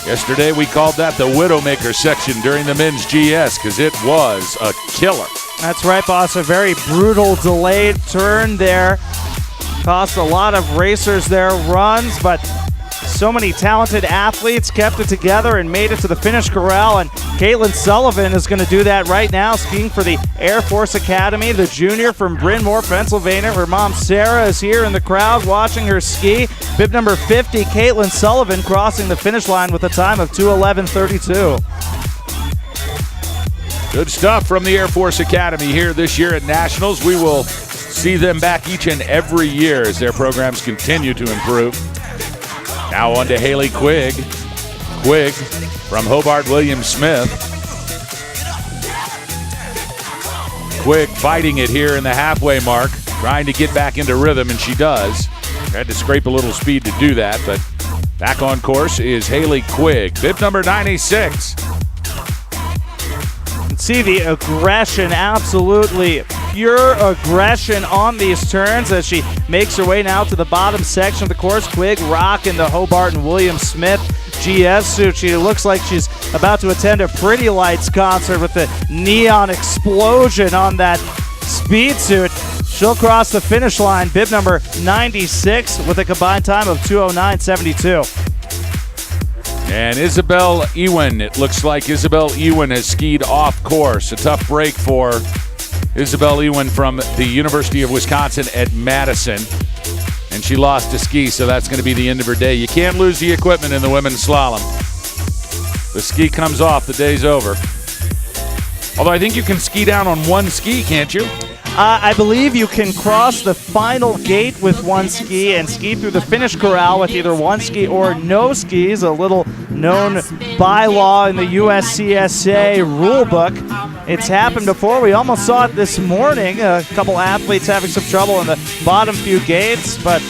Yesterday we called that the Widowmaker section during the men's GS because it was a killer. That's right, boss. A very brutal delayed turn there. Cost a lot of racers their runs, but so many talented athletes kept it together and made it to the finish corral, and Caitlin Sullivan is going to do that right now, skiing for the Air Force Academy, the junior from Bryn Mawr, Pennsylvania. Her mom, Sarah, is here in the crowd watching her ski. Bib number 50, Caitlin Sullivan, crossing the finish line with a time of 2:11.32. Good stuff from the Air Force Academy here this year at Nationals. We will see them back each and every year as their programs continue to improve. Now on to Haley Quigg. Quigg from Hobart William Smith. Quigg fighting it here in the halfway mark, trying to get back into rhythm, and she does. Had to scrape a little speed to do that, but back on course is Haley Quigg, bib number 96. See the aggression, absolutely pure aggression on these turns as she makes her way now to the bottom section of the course. Quigg rocking the Hobart and William Smith GS suit. She looks like she's about to attend a Pretty Lights concert with the neon explosion on that speed suit. She'll cross the finish line, bib number 96, with a combined time of 2:09.72. And Isabel Ewan, it looks like Isabel Ewan has skied off course. A tough break for Isabel Ewan from the University of Wisconsin at Madison. And she lost a ski, so that's going to be the end of her day. You can't lose the equipment in the women's slalom. The ski comes off, the day's over. Although I think you can ski down on one ski, can't you? I believe you can cross the final gate with one ski and ski through the finish corral with either one ski or no skis, a little known bylaw in the USCSA rule book. It's happened before. We almost saw it this morning. A couple athletes having some trouble in the bottom few gates, but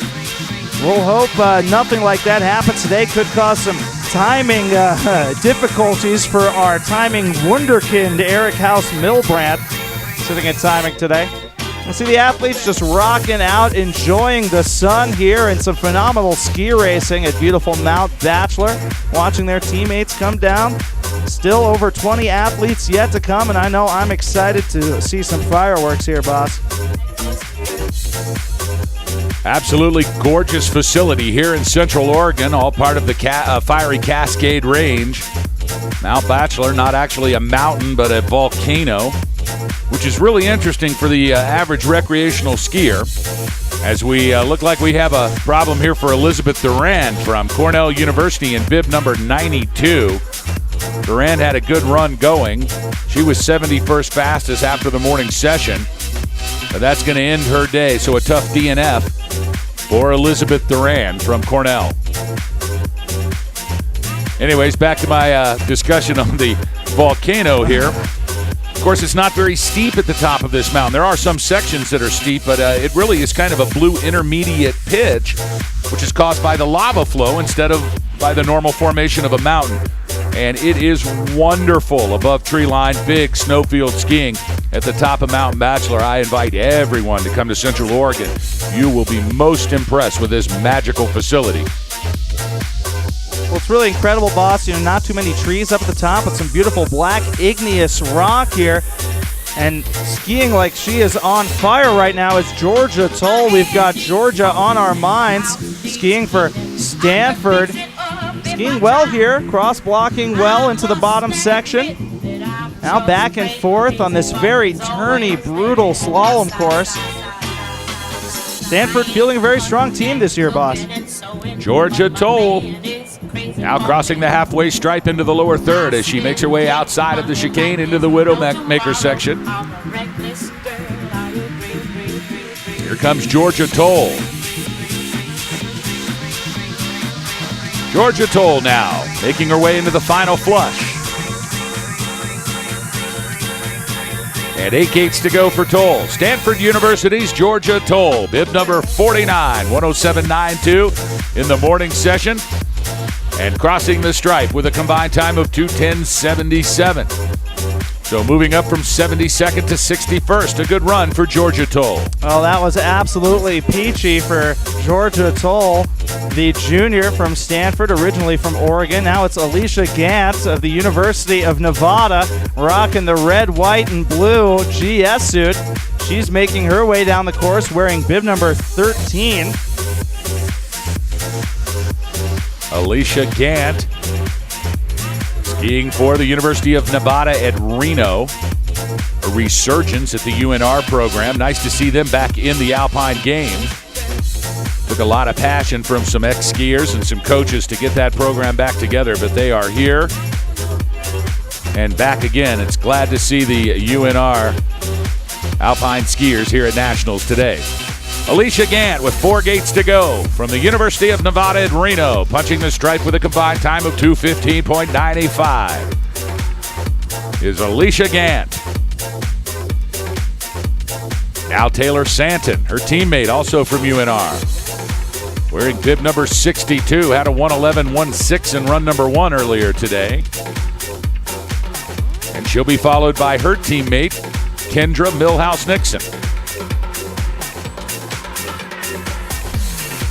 we'll hope nothing like that happens today. Could cause some timing difficulties for our timing wunderkind, Eric House Milbrandt, sitting at timing today. We'll see the athletes just rocking out, enjoying the sun here, and some phenomenal ski racing at beautiful Mount Bachelor, watching their teammates come down. Still over 20 athletes yet to come, and I know I'm excited to see some fireworks here, boss. Absolutely gorgeous facility here in Central Oregon, all part of the Fiery Cascade Range. Mount Bachelor, not actually a mountain, but a volcano, which is really interesting for the average recreational skier, as we look like we have a problem here for Elizabeth Durand from Cornell University in bib number 92. Durand had a good run going. She was 71st fastest after the morning session, but that's going to end her day, so a tough DNF for Elizabeth Durand from Cornell. Anyways, back to my discussion on the volcano here. Of course, it's not very steep at the top of this mountain. There are some sections that are steep, but it really is kind of a blue intermediate pitch, which is caused by the lava flow instead of by the normal formation of a mountain. And it is wonderful above tree line, big snowfield skiing at the top of Mountain Bachelor. I invite everyone to come to Central Oregon. You will be most impressed with this magical facility. Well, it's really incredible, boss. Not too many trees up at the top, but some beautiful black igneous rock here. And skiing like she is on fire right now is Georgia Toll. We've got Georgia on our minds, skiing for Stanford. Skiing well here, cross-blocking well into the bottom section. Now back and forth on this very turny, brutal slalom course. Stanford fielding a very strong team this year, boss. Georgia Toll now crossing the halfway stripe into the lower third as she makes her way outside of the chicane into the Widowmaker section. Here comes Georgia Toll. Georgia Toll now making her way into the final flush. And 8 gates to go for Toll. Stanford University's Georgia Toll, bib number 49, 107.92 in the morning session. And crossing the stripe with a combined time of 2:10.77. So moving up from 72nd to 61st, a good run for Georgia Toll. Well, that was absolutely peachy for Georgia Toll, the junior from Stanford, originally from Oregon. Now it's Alicia Gant of the University of Nevada, rocking the red, white, and blue GS suit. She's making her way down the course wearing bib number 13. Alicia Gant skiing for the University of Nevada at Reno. A resurgence at the UNR program. Nice to see them back in the Alpine game. Took a lot of passion from some ex-skiers and some coaches to get that program back together, but they are here and back again. It's glad to see the UNR Alpine skiers here at Nationals today. Alicia Gant with 4 gates to go from the University of Nevada at Reno, punching the stripe with a combined time of 2:15.95 is Alicia Gant. Now Taylor Santon, her teammate, also from UNR, wearing bib number 62, had a 1:11.16 in run number 1 earlier today. And she'll be followed by her teammate, Kendra Milhouse-Nixon.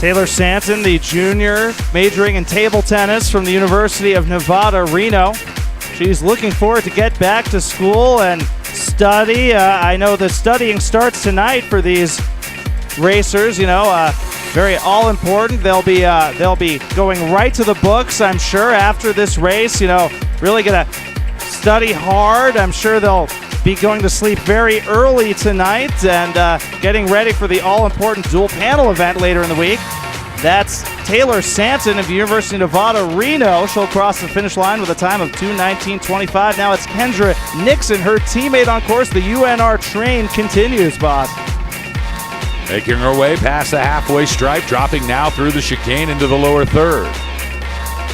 Taylor Santon, the junior, majoring in table tennis from the University of Nevada, Reno. She's looking forward to get back to school and study. I know the studying starts tonight for these racers. Very all important. They'll be going right to the books, I'm sure, after this race. Really gonna study hard. I'm sure they'll be going to sleep very early tonight and getting ready for the all-important dual panel event later in the week. That's Taylor Santon of the University of Nevada, Reno. She'll cross the finish line with a time of 2:19.25. Now it's Kendra Nixon, her teammate on course. The UNR train continues, boss. Making her way past the halfway stripe, dropping now through the chicane into the lower third.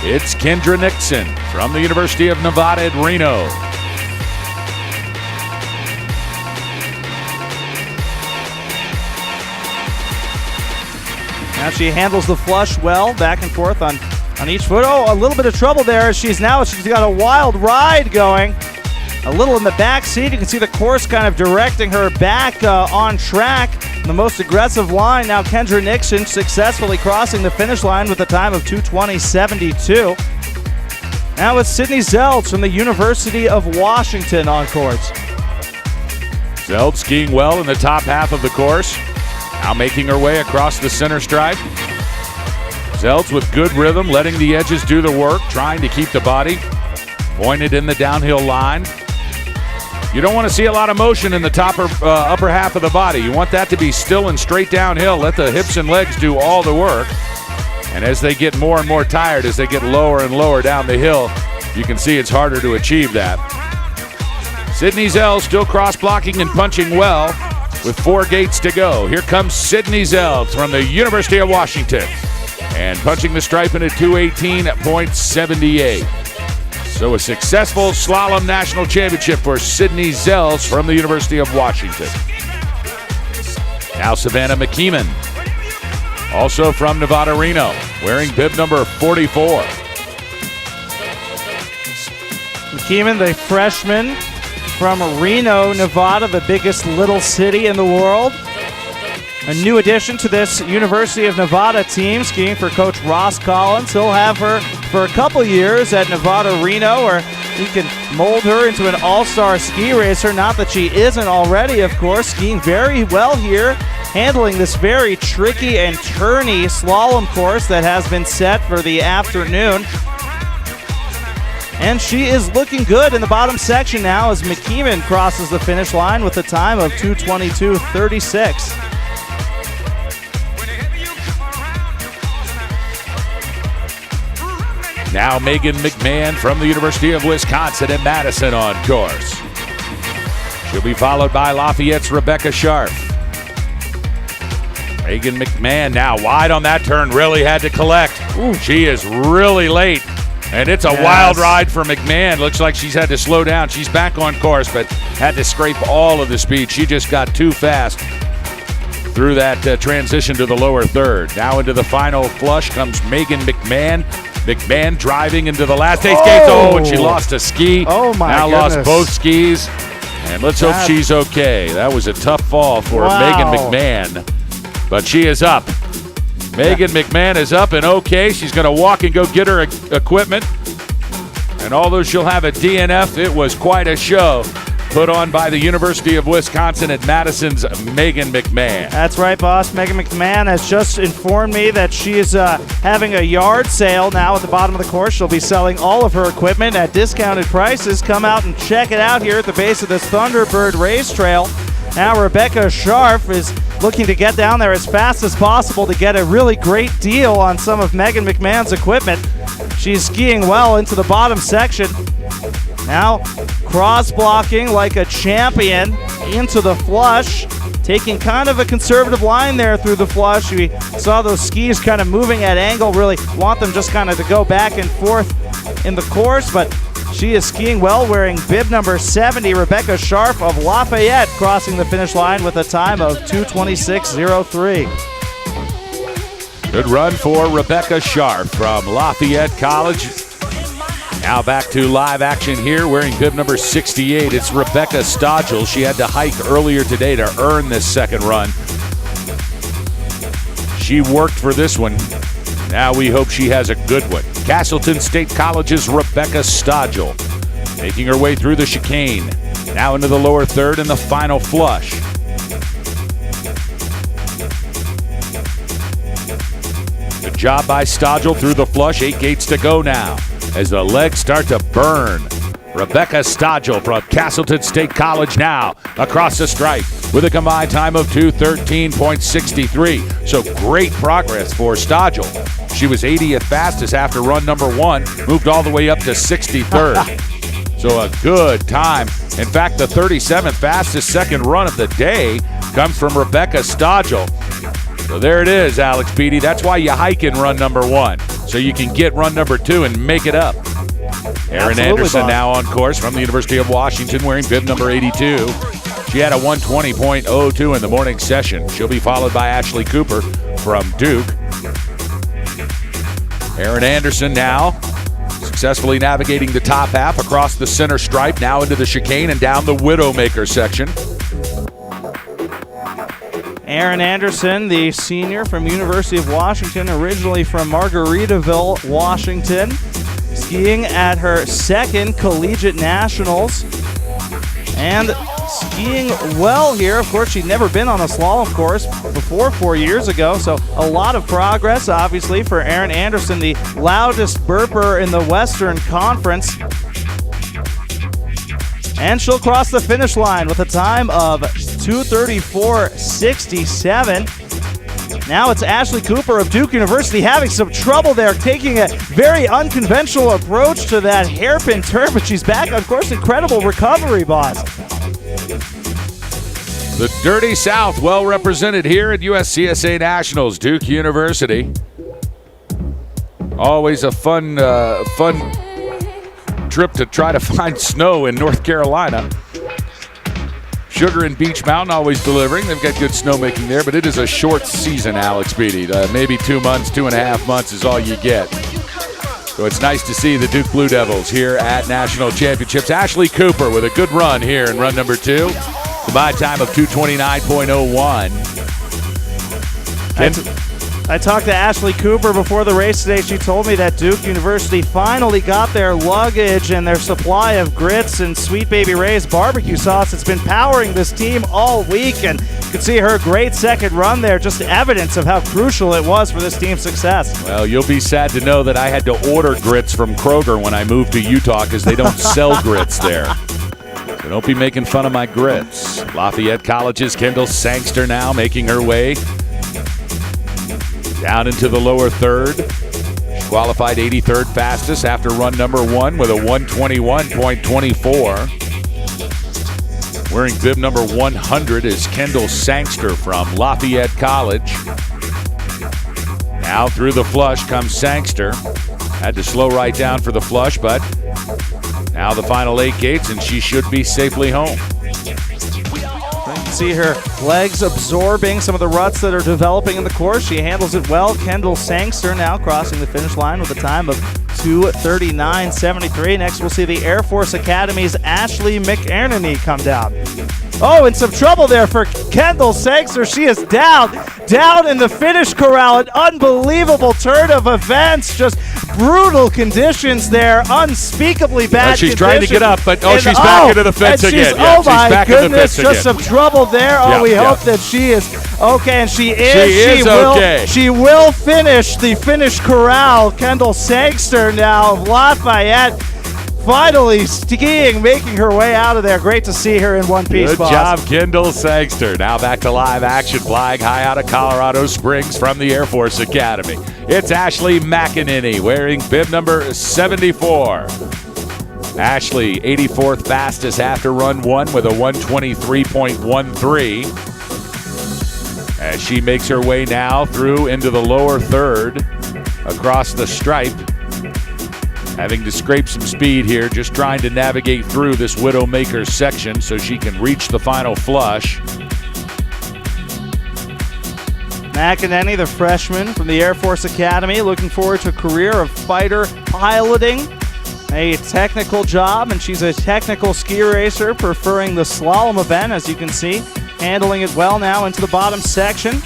It's Kendra Nixon from the University of Nevada at Reno. Now she handles the flush well, back and forth on each foot. Oh, a little bit of trouble there. She's got a wild ride going. A little in the back seat. You can see the course kind of directing her back on track. The most aggressive line. Now Kendra Nixon successfully crossing the finish line with a time of 2:20.72. Now it's Sydney Zeltz from the University of Washington on course. Zeltz skiing well in the top half of the course. Now making her way across the center stripe. Zeltz with good rhythm, letting the edges do the work, trying to keep the body pointed in the downhill line. You don't want to see a lot of motion in the upper half of the body. You want that to be still and straight downhill. Let the hips and legs do all the work. And as they get more and more tired, as they get lower and lower down the hill, you can see it's harder to achieve that. Sydney Zeltz still cross-blocking and punching well with 4 gates to go. Here comes Sydney Zeltz from the University of Washington and punching the stripe in at 2:18.78. So a successful slalom national championship for Sydney Zeltz from the University of Washington. Now Savannah McKeeman, also from Nevada, Reno, wearing bib number 44. McKeeman, the freshman from Reno, Nevada, the biggest little city in the world. a new addition to this University of Nevada team, skiing for Coach Ross Collins. He'll have her for a couple years at Nevada Reno, where he can mold her into an all-star ski racer. Not that she isn't already, of course, skiing very well here, handling this very tricky and turny slalom course that has been set for the afternoon. And she is looking good in the bottom section now as McKeeman crosses the finish line with a time of 2:22.36. Now Megan McMahon from the University of Wisconsin in Madison on course. She'll be followed by Lafayette's Rebecca Sharp. Megan McMahon now wide on that turn, really had to collect. Ooh, she is really late, and it's a wild ride for McMahon. Looks like she's had to slow down. She's back on course, but had to scrape all of the speed. She just got too fast through that transition to the lower third. Now into the final flush comes Megan McMahon. McMahon driving into the last eight skates. Oh, and she lost a ski. Oh, my Now goodness. lost both skis. And let's hope she's okay. That was a tough fall for Megan McMahon. But she is up. Megan McMahon is up and okay. She's going to walk and go get her equipment. And although she'll have a DNF, it was quite a show put on by the University of Wisconsin at Madison's Megan McMahon. That's right, boss. Megan McMahon has just informed me that she is having a yard sale now at the bottom of the course. She'll be selling all of her equipment at discounted prices. Come out and check it out here at the base of this Thunderbird race trail. Now Rebecca Sharp is looking to get down there as fast as possible to get a really great deal on some of Megan McMahon's equipment. She's skiing well into the bottom section. Now cross-blocking like a champion into the flush, taking kind of a conservative line there through the flush. We saw those skis kind of moving at angle, really want them just kind of to go back and forth in the course, but she is skiing well, wearing bib number 70, Rebecca Sharp of Lafayette, crossing the finish line with a time of 2:26.03. Good run for Rebecca Sharp from Lafayette College. Now back to live action here, wearing bib number 68. It's Rebecca Stodgel. She had to hike earlier today to earn this second run. She worked for this one. Now we hope she has a good one. Castleton State College's Rebecca Stodgel making her way through the chicane. Now into the lower third and the final flush. Good job by Stodgel through the flush. 8 gates to go now as the legs start to burn. Rebecca Stodgel from Castleton State College now across the stripe with a combined time of 2:13.63. So great progress for Stodgel. She was 80th fastest after run number 1, moved all the way up to 63rd. So a good time. In fact, the 37th fastest second run of the day comes from Rebecca Stodgel. So there it is, Alex Beatty. That's why you hike in run number 1, so you can get run number 2 and make it up. Erin Anderson now on course from the University of Washington, wearing bib number 82. She had a 1:20.02 in the morning session. She'll be followed by Ashley Cooper from Duke. Erin Anderson now successfully navigating the top half across the center stripe, now into the chicane and down the Widowmaker section. Erin Anderson, the senior from University of Washington, originally from Margaritaville, Washington, skiing at her second collegiate nationals and skiing well here. Of course, she'd never been on a slalom course before 4 years ago, so a lot of progress, obviously, for Erin Anderson, the loudest burper in the Western Conference. And she'll cross the finish line with a time of 2:34.67. Now it's Ashley Cooper of Duke University having some trouble there, taking a very unconventional approach to that hairpin turn, but she's back on course. Incredible recovery, boss. The Dirty South well represented here at USCSA Nationals, Duke University. Always a fun trip to try to find snow in North Carolina. Sugar and Beach Mountain always delivering. They've got good snowmaking there, but it is a short season, Alex Beatty. Maybe 2 months, 2.5 months is all you get. So it's nice to see the Duke Blue Devils here at National Championships. Ashley Cooper with a good run here in run number 2. Combined time of 2:29.01. I talked to Ashley Cooper before the race today. She told me that Duke University finally got their luggage and their supply of grits and Sweet Baby Ray's barbecue sauce. It's been powering this team all week, and you can see her great second run there, just evidence of how crucial it was for this team's success. Well, you'll be sad to know that I had to order grits from Kroger when I moved to Utah because they don't sell grits there. So don't be making fun of my grits. Lafayette College's Kendall Sangster now making her way down into the lower third. She qualified 83rd fastest after run number 1 with a 121.24. Wearing bib number 100 is Kendall Sangster from Lafayette College. Now through the flush comes Sangster. Had to slow right down for the flush, but now the final 8 gates, and she should be safely home. You can see her legs absorbing some of the ruts that are developing in the course. She handles it well. Kendall Sangster now crossing the finish line with a time of 2:39.73. Next, we'll see the Air Force Academy's Ashley McInerney come down. Oh, in some trouble there for Kendall Sangster. She is down in the finish corral. An unbelievable turn of events. Just brutal conditions there. Unspeakably bad she's conditions. trying to get up, but she's back into the fence again. Oh, she's my back goodness. in the Just fence some trouble there. Oh, we hope that she is okay, and she is. Okay. She will finish the finish corral. Kendall Sangster now of Lafayette. Finally skiing, making her way out of there. Great to see her in one piece, Good boss. job, Kendall Sangster. Now back to live action, flying high out of Colorado Springs from the Air Force Academy. It's Ashley McInerney wearing bib number 74. Ashley, 84th fastest after run 1 with a 123.13. As she makes her way now through into the lower third across the stripe. Having to scrape some speed here, just trying to navigate through this Widowmaker section so she can reach the final flush. McInerney, the freshman from the Air Force Academy, looking forward to a career of fighter piloting. A technical job, and she's a technical ski racer, preferring the slalom event, as you can see. Handling it well now into the bottom section.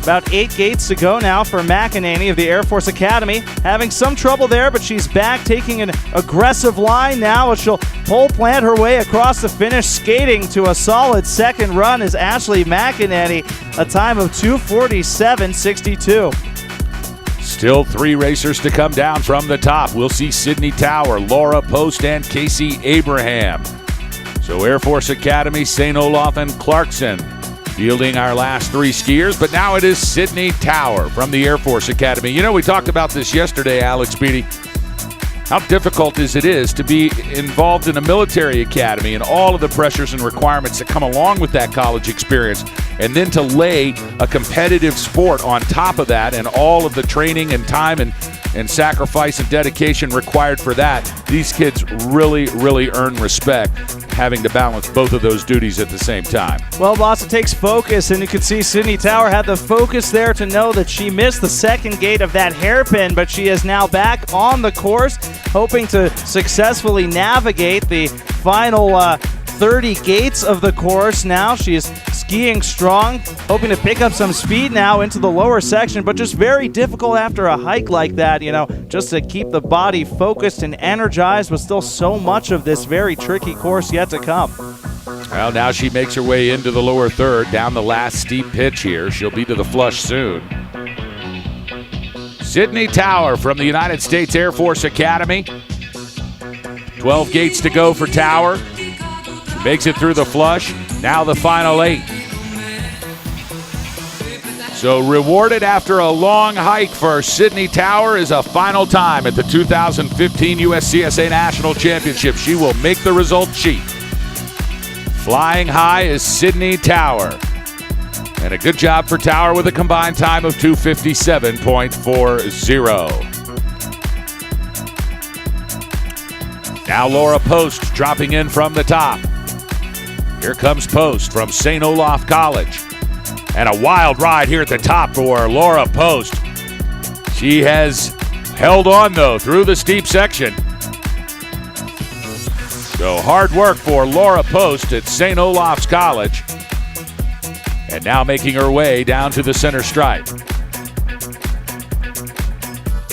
About 8 gates to go now for McInerney of the Air Force Academy. Having some trouble there, but she's back, taking an aggressive line now as she'll pole plant her way across the finish, skating to a solid second run is Ashley McInerney, a time of 2:47.62. Still 3 racers to come down from the top. We'll see Sydney Tower, Laura Post, and Casey Abraham. So Air Force Academy, St. Olaf, and Clarkson fielding our last 3 skiers, but now it is Sydney Tower from the Air Force Academy. You know, we talked about this yesterday, Alex Beatty, how difficult it is to be involved in a military academy and all of the pressures and requirements that come along with that college experience, and then to lay a competitive sport on top of that and all of the training and time and sacrifice and dedication required for that. These kids really, really earn respect having to balance both of those duties at the same time. Well, boss, it takes focus, and you can see Sydney Tower had the focus there to know that she missed the second gate of that hairpin, but she is now back on the course, hoping to successfully navigate the final 30 gates of the course. Now she's skiing strong, hoping to pick up some speed now into the lower section, but just very difficult after a hike like that, you know, just to keep the body focused and energized, with still so much of this very tricky course yet to come. Well, now she makes her way into the lower third, down the last steep pitch here. She'll be to the flush soon. Sydney Tower from the United States Air Force Academy. 12 gates to go for Tower. She makes it through the flush. Now the final 8. So rewarded after a long hike for Sydney Tower is a final time at the 2015 USCSA National Championship. She will make the result sheet. Flying high is Sydney Tower. And a good job for Tower with a combined time of 2:57.40. Now Laura Post dropping in from the top. Here comes Post from St. Olaf College. And a wild ride here at the top for Laura Post. She has held on, though, through the steep section. So hard work for Laura Post at St. Olaf's College. And now making her way down to the center stripe.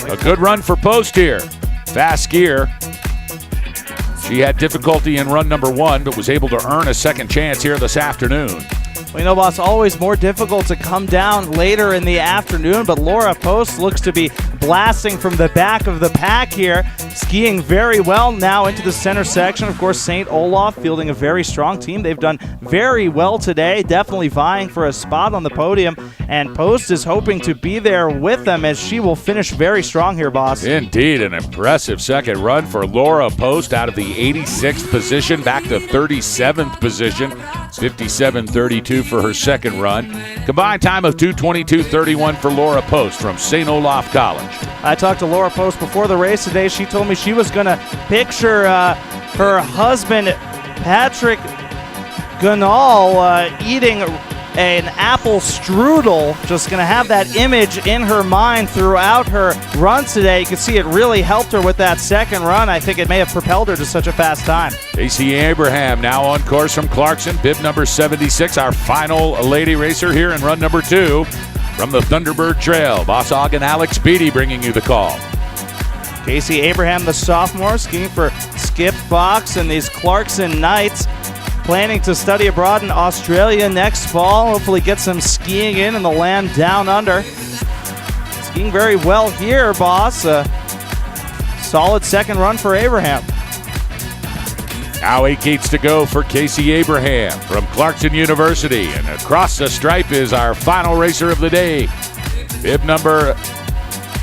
A good run for Post here. Fast skier. She had difficulty in run number 1, but was able to earn a second chance here this afternoon. Well, you know, boss, always more difficult to come down later in the afternoon, but Laura Post looks to be blasting from the back of the pack here, skiing very well now into the center section. Of course, St. Olaf fielding a very strong team. They've done very well today, definitely vying for a spot on the podium, and Post is hoping to be there with them as she will finish very strong here, boss. Indeed, an impressive second run for Laura Post out of the 86th position back to 37th position. It's 57.32 for her second run. Combined time of 2:22.31 for Laura Post from St. Olaf College. I talked to Laura Post before the race today. She told me she was going to picture her husband, Patrick Gunal, eating an apple strudel. Just going to have that image in her mind throughout her run today. You can see it really helped her with that second run. I think it may have propelled her to such a fast time. Casey Abraham now on course from Clarkson, bib number 76, our final lady racer here in run number 2 from the Thunderbird Trail. Boss Ogg and Alex Beatty bringing you the call. Casey Abraham, the sophomore, skiing for Skip Fox and these Clarkson Knights. Planning to study abroad in Australia next fall. Hopefully get some skiing in the land down under. Skiing very well here, boss. Solid second run for Abraham. Now 8 gates to go for Casey Abraham from Clarkson University. And across the stripe is our final racer of the day. Bib number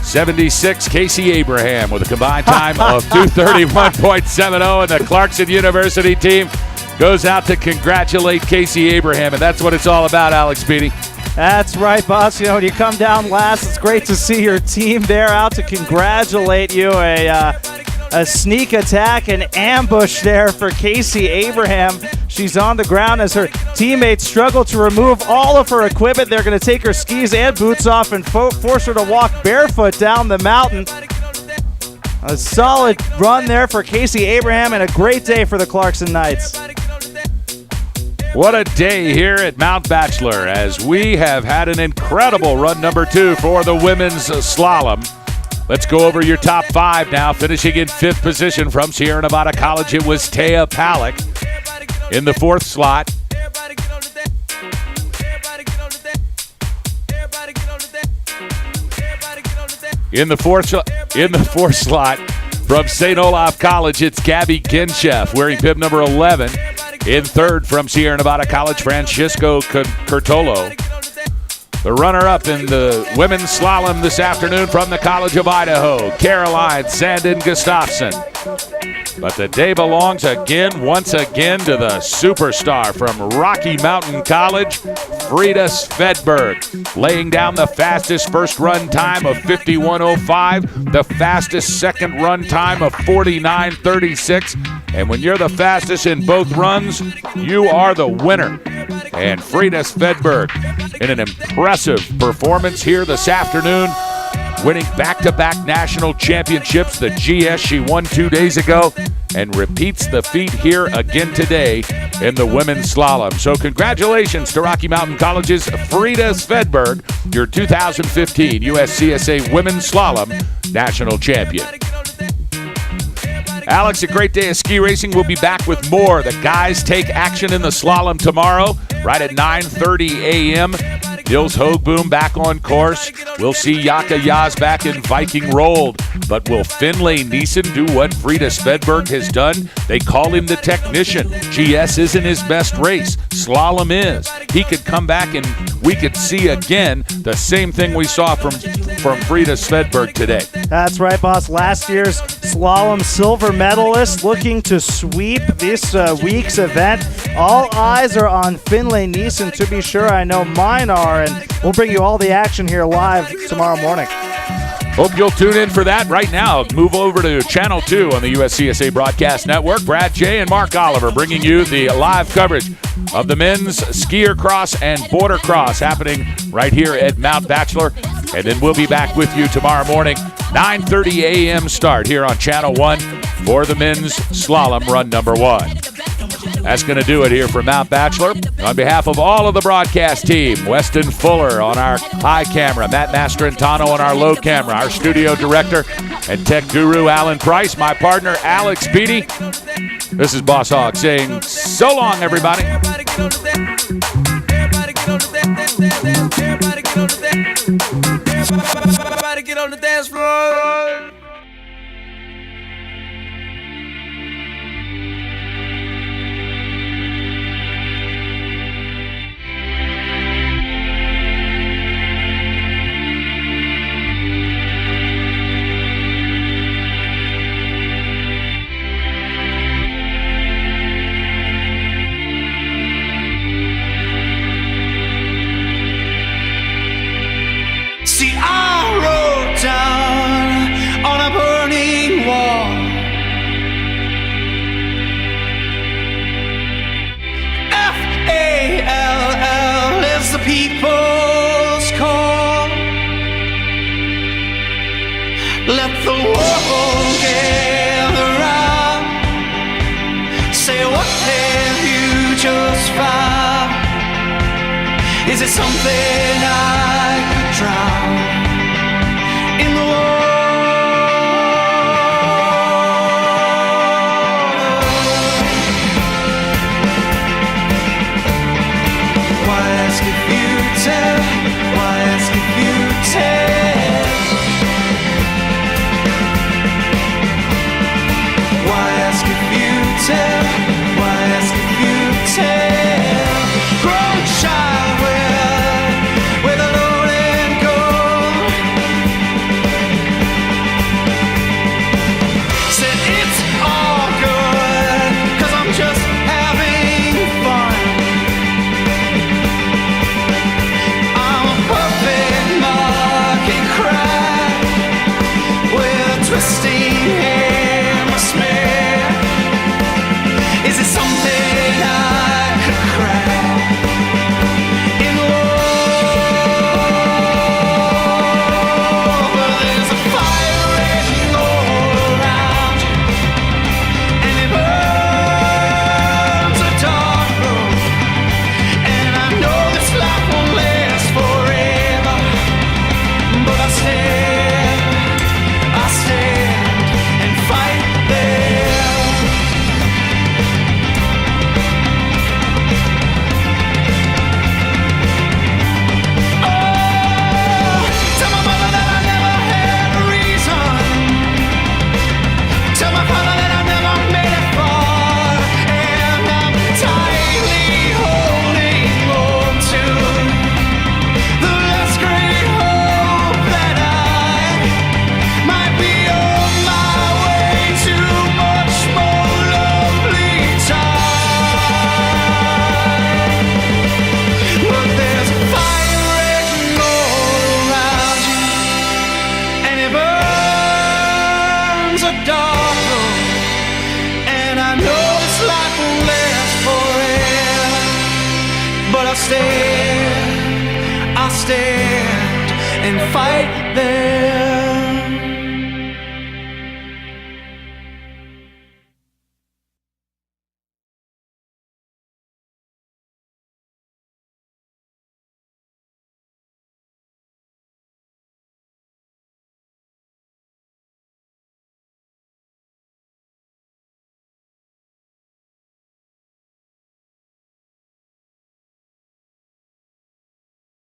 76, Casey Abraham, with a combined time of 2:31.70. And the Clarkson University team goes out to congratulate Casey Abraham. And that's what it's all about, Alex Beatty. That's right, boss. You know, when you come down last, it's great to see your team there out to congratulate you. A sneak attack and ambush there for Casey Abraham. She's on the ground as her teammates struggle to remove all of her equipment. They're going to take her skis and boots off and force her to walk barefoot down the mountain. A solid run there for Casey Abraham and a great day for the Clarkson Knights. What a day here at Mount Bachelor as we have had an incredible run number 2 for the women's slalom. Let's go over your top 5 now. Finishing in 5th position from Sierra Nevada College, it was Taya Palick in the 4th slot. In the fourth slot from St. Olaf College, it's Gabby Ginchef wearing bib number 11. In 3rd from Sierra Nevada College, Francisco Curtolo. The runner-up in the women's slalom this afternoon from the College of Idaho, Caroline Sandin Gustafson. But the day belongs once again, to the superstar from Rocky Mountain College, Frida Svedberg, laying down the fastest first run time of 51:05, the fastest second run time of 49:36. And when you're the fastest in both runs, you are the winner. And Frida Svedberg in an impressive performance here this afternoon, winning back-to-back national championships. The GS she won 2 days ago and repeats the feat here again today in the women's slalom. So congratulations to Rocky Mountain College's Frida Svedberg, your 2015 USCSA Women's Slalom National Champion. Alex, a great day of ski racing. We'll be back with more. The guys take action in the slalom tomorrow, right at 9:30 a.m. Nils Hoogboom back on course. We'll see Jaka Yazbak in Viking Rolled. But will Finlay Nielsen do what Frida Svedberg has done? They call him the technician. GS isn't his best race. Slalom is. He could come back and we could see again the same thing we saw from Frida Svedberg today. That's right, boss. Last year's slalom silver medalist looking to sweep this week's event. All eyes are on Finlay Nielsen, to be sure. I know mine are, and we'll bring you all the action here live tomorrow morning. Hope you'll tune in for that right now. Move over to Channel 2 on the USCSA Broadcast Network. Brad Jay and Mark Oliver bringing you the live coverage of the men's skier cross and border cross happening right here at Mount Bachelor. And then we'll be back with you tomorrow morning, 9:30 a.m. start here on Channel 1 for the men's slalom run number 1. That's going to do it here from Mount Bachelor. On behalf of all of the broadcast team, Weston Fuller on our high camera, Matt Mastrantano on our low camera, our studio director and tech guru Alan Price, my partner Alex Beatty. This is Boss Hog saying so long, everybody. Everybody get on the dance floor. See, I wrote down on a burning wall FALL is the people's call. Let the world gather round. Say, what have you just found? Is it something I could drown in the water? Why ask if you tell? Why ask if you tell? Why ask if you tell? Why ask if you tell? Grown child with a loaded gun. Said it's all good, 'cause I'm just having fun. I'm a perfect mocking cry with a twisting hammer smear. Is it something I could crack in the wall? But there's a fire raging all around you, and it burns a dark room. And I know this life won't last forever, but I stand and fight there. Tell my mother that I never had a reason. Tell my father that I never made it far. And I'm tightly holding on to the last great hope that I might be on my way to much more lovely time. But there's a fire raging all around you, and it burns a dark room. And I know this life won't last forever, but I'll stand and fight there.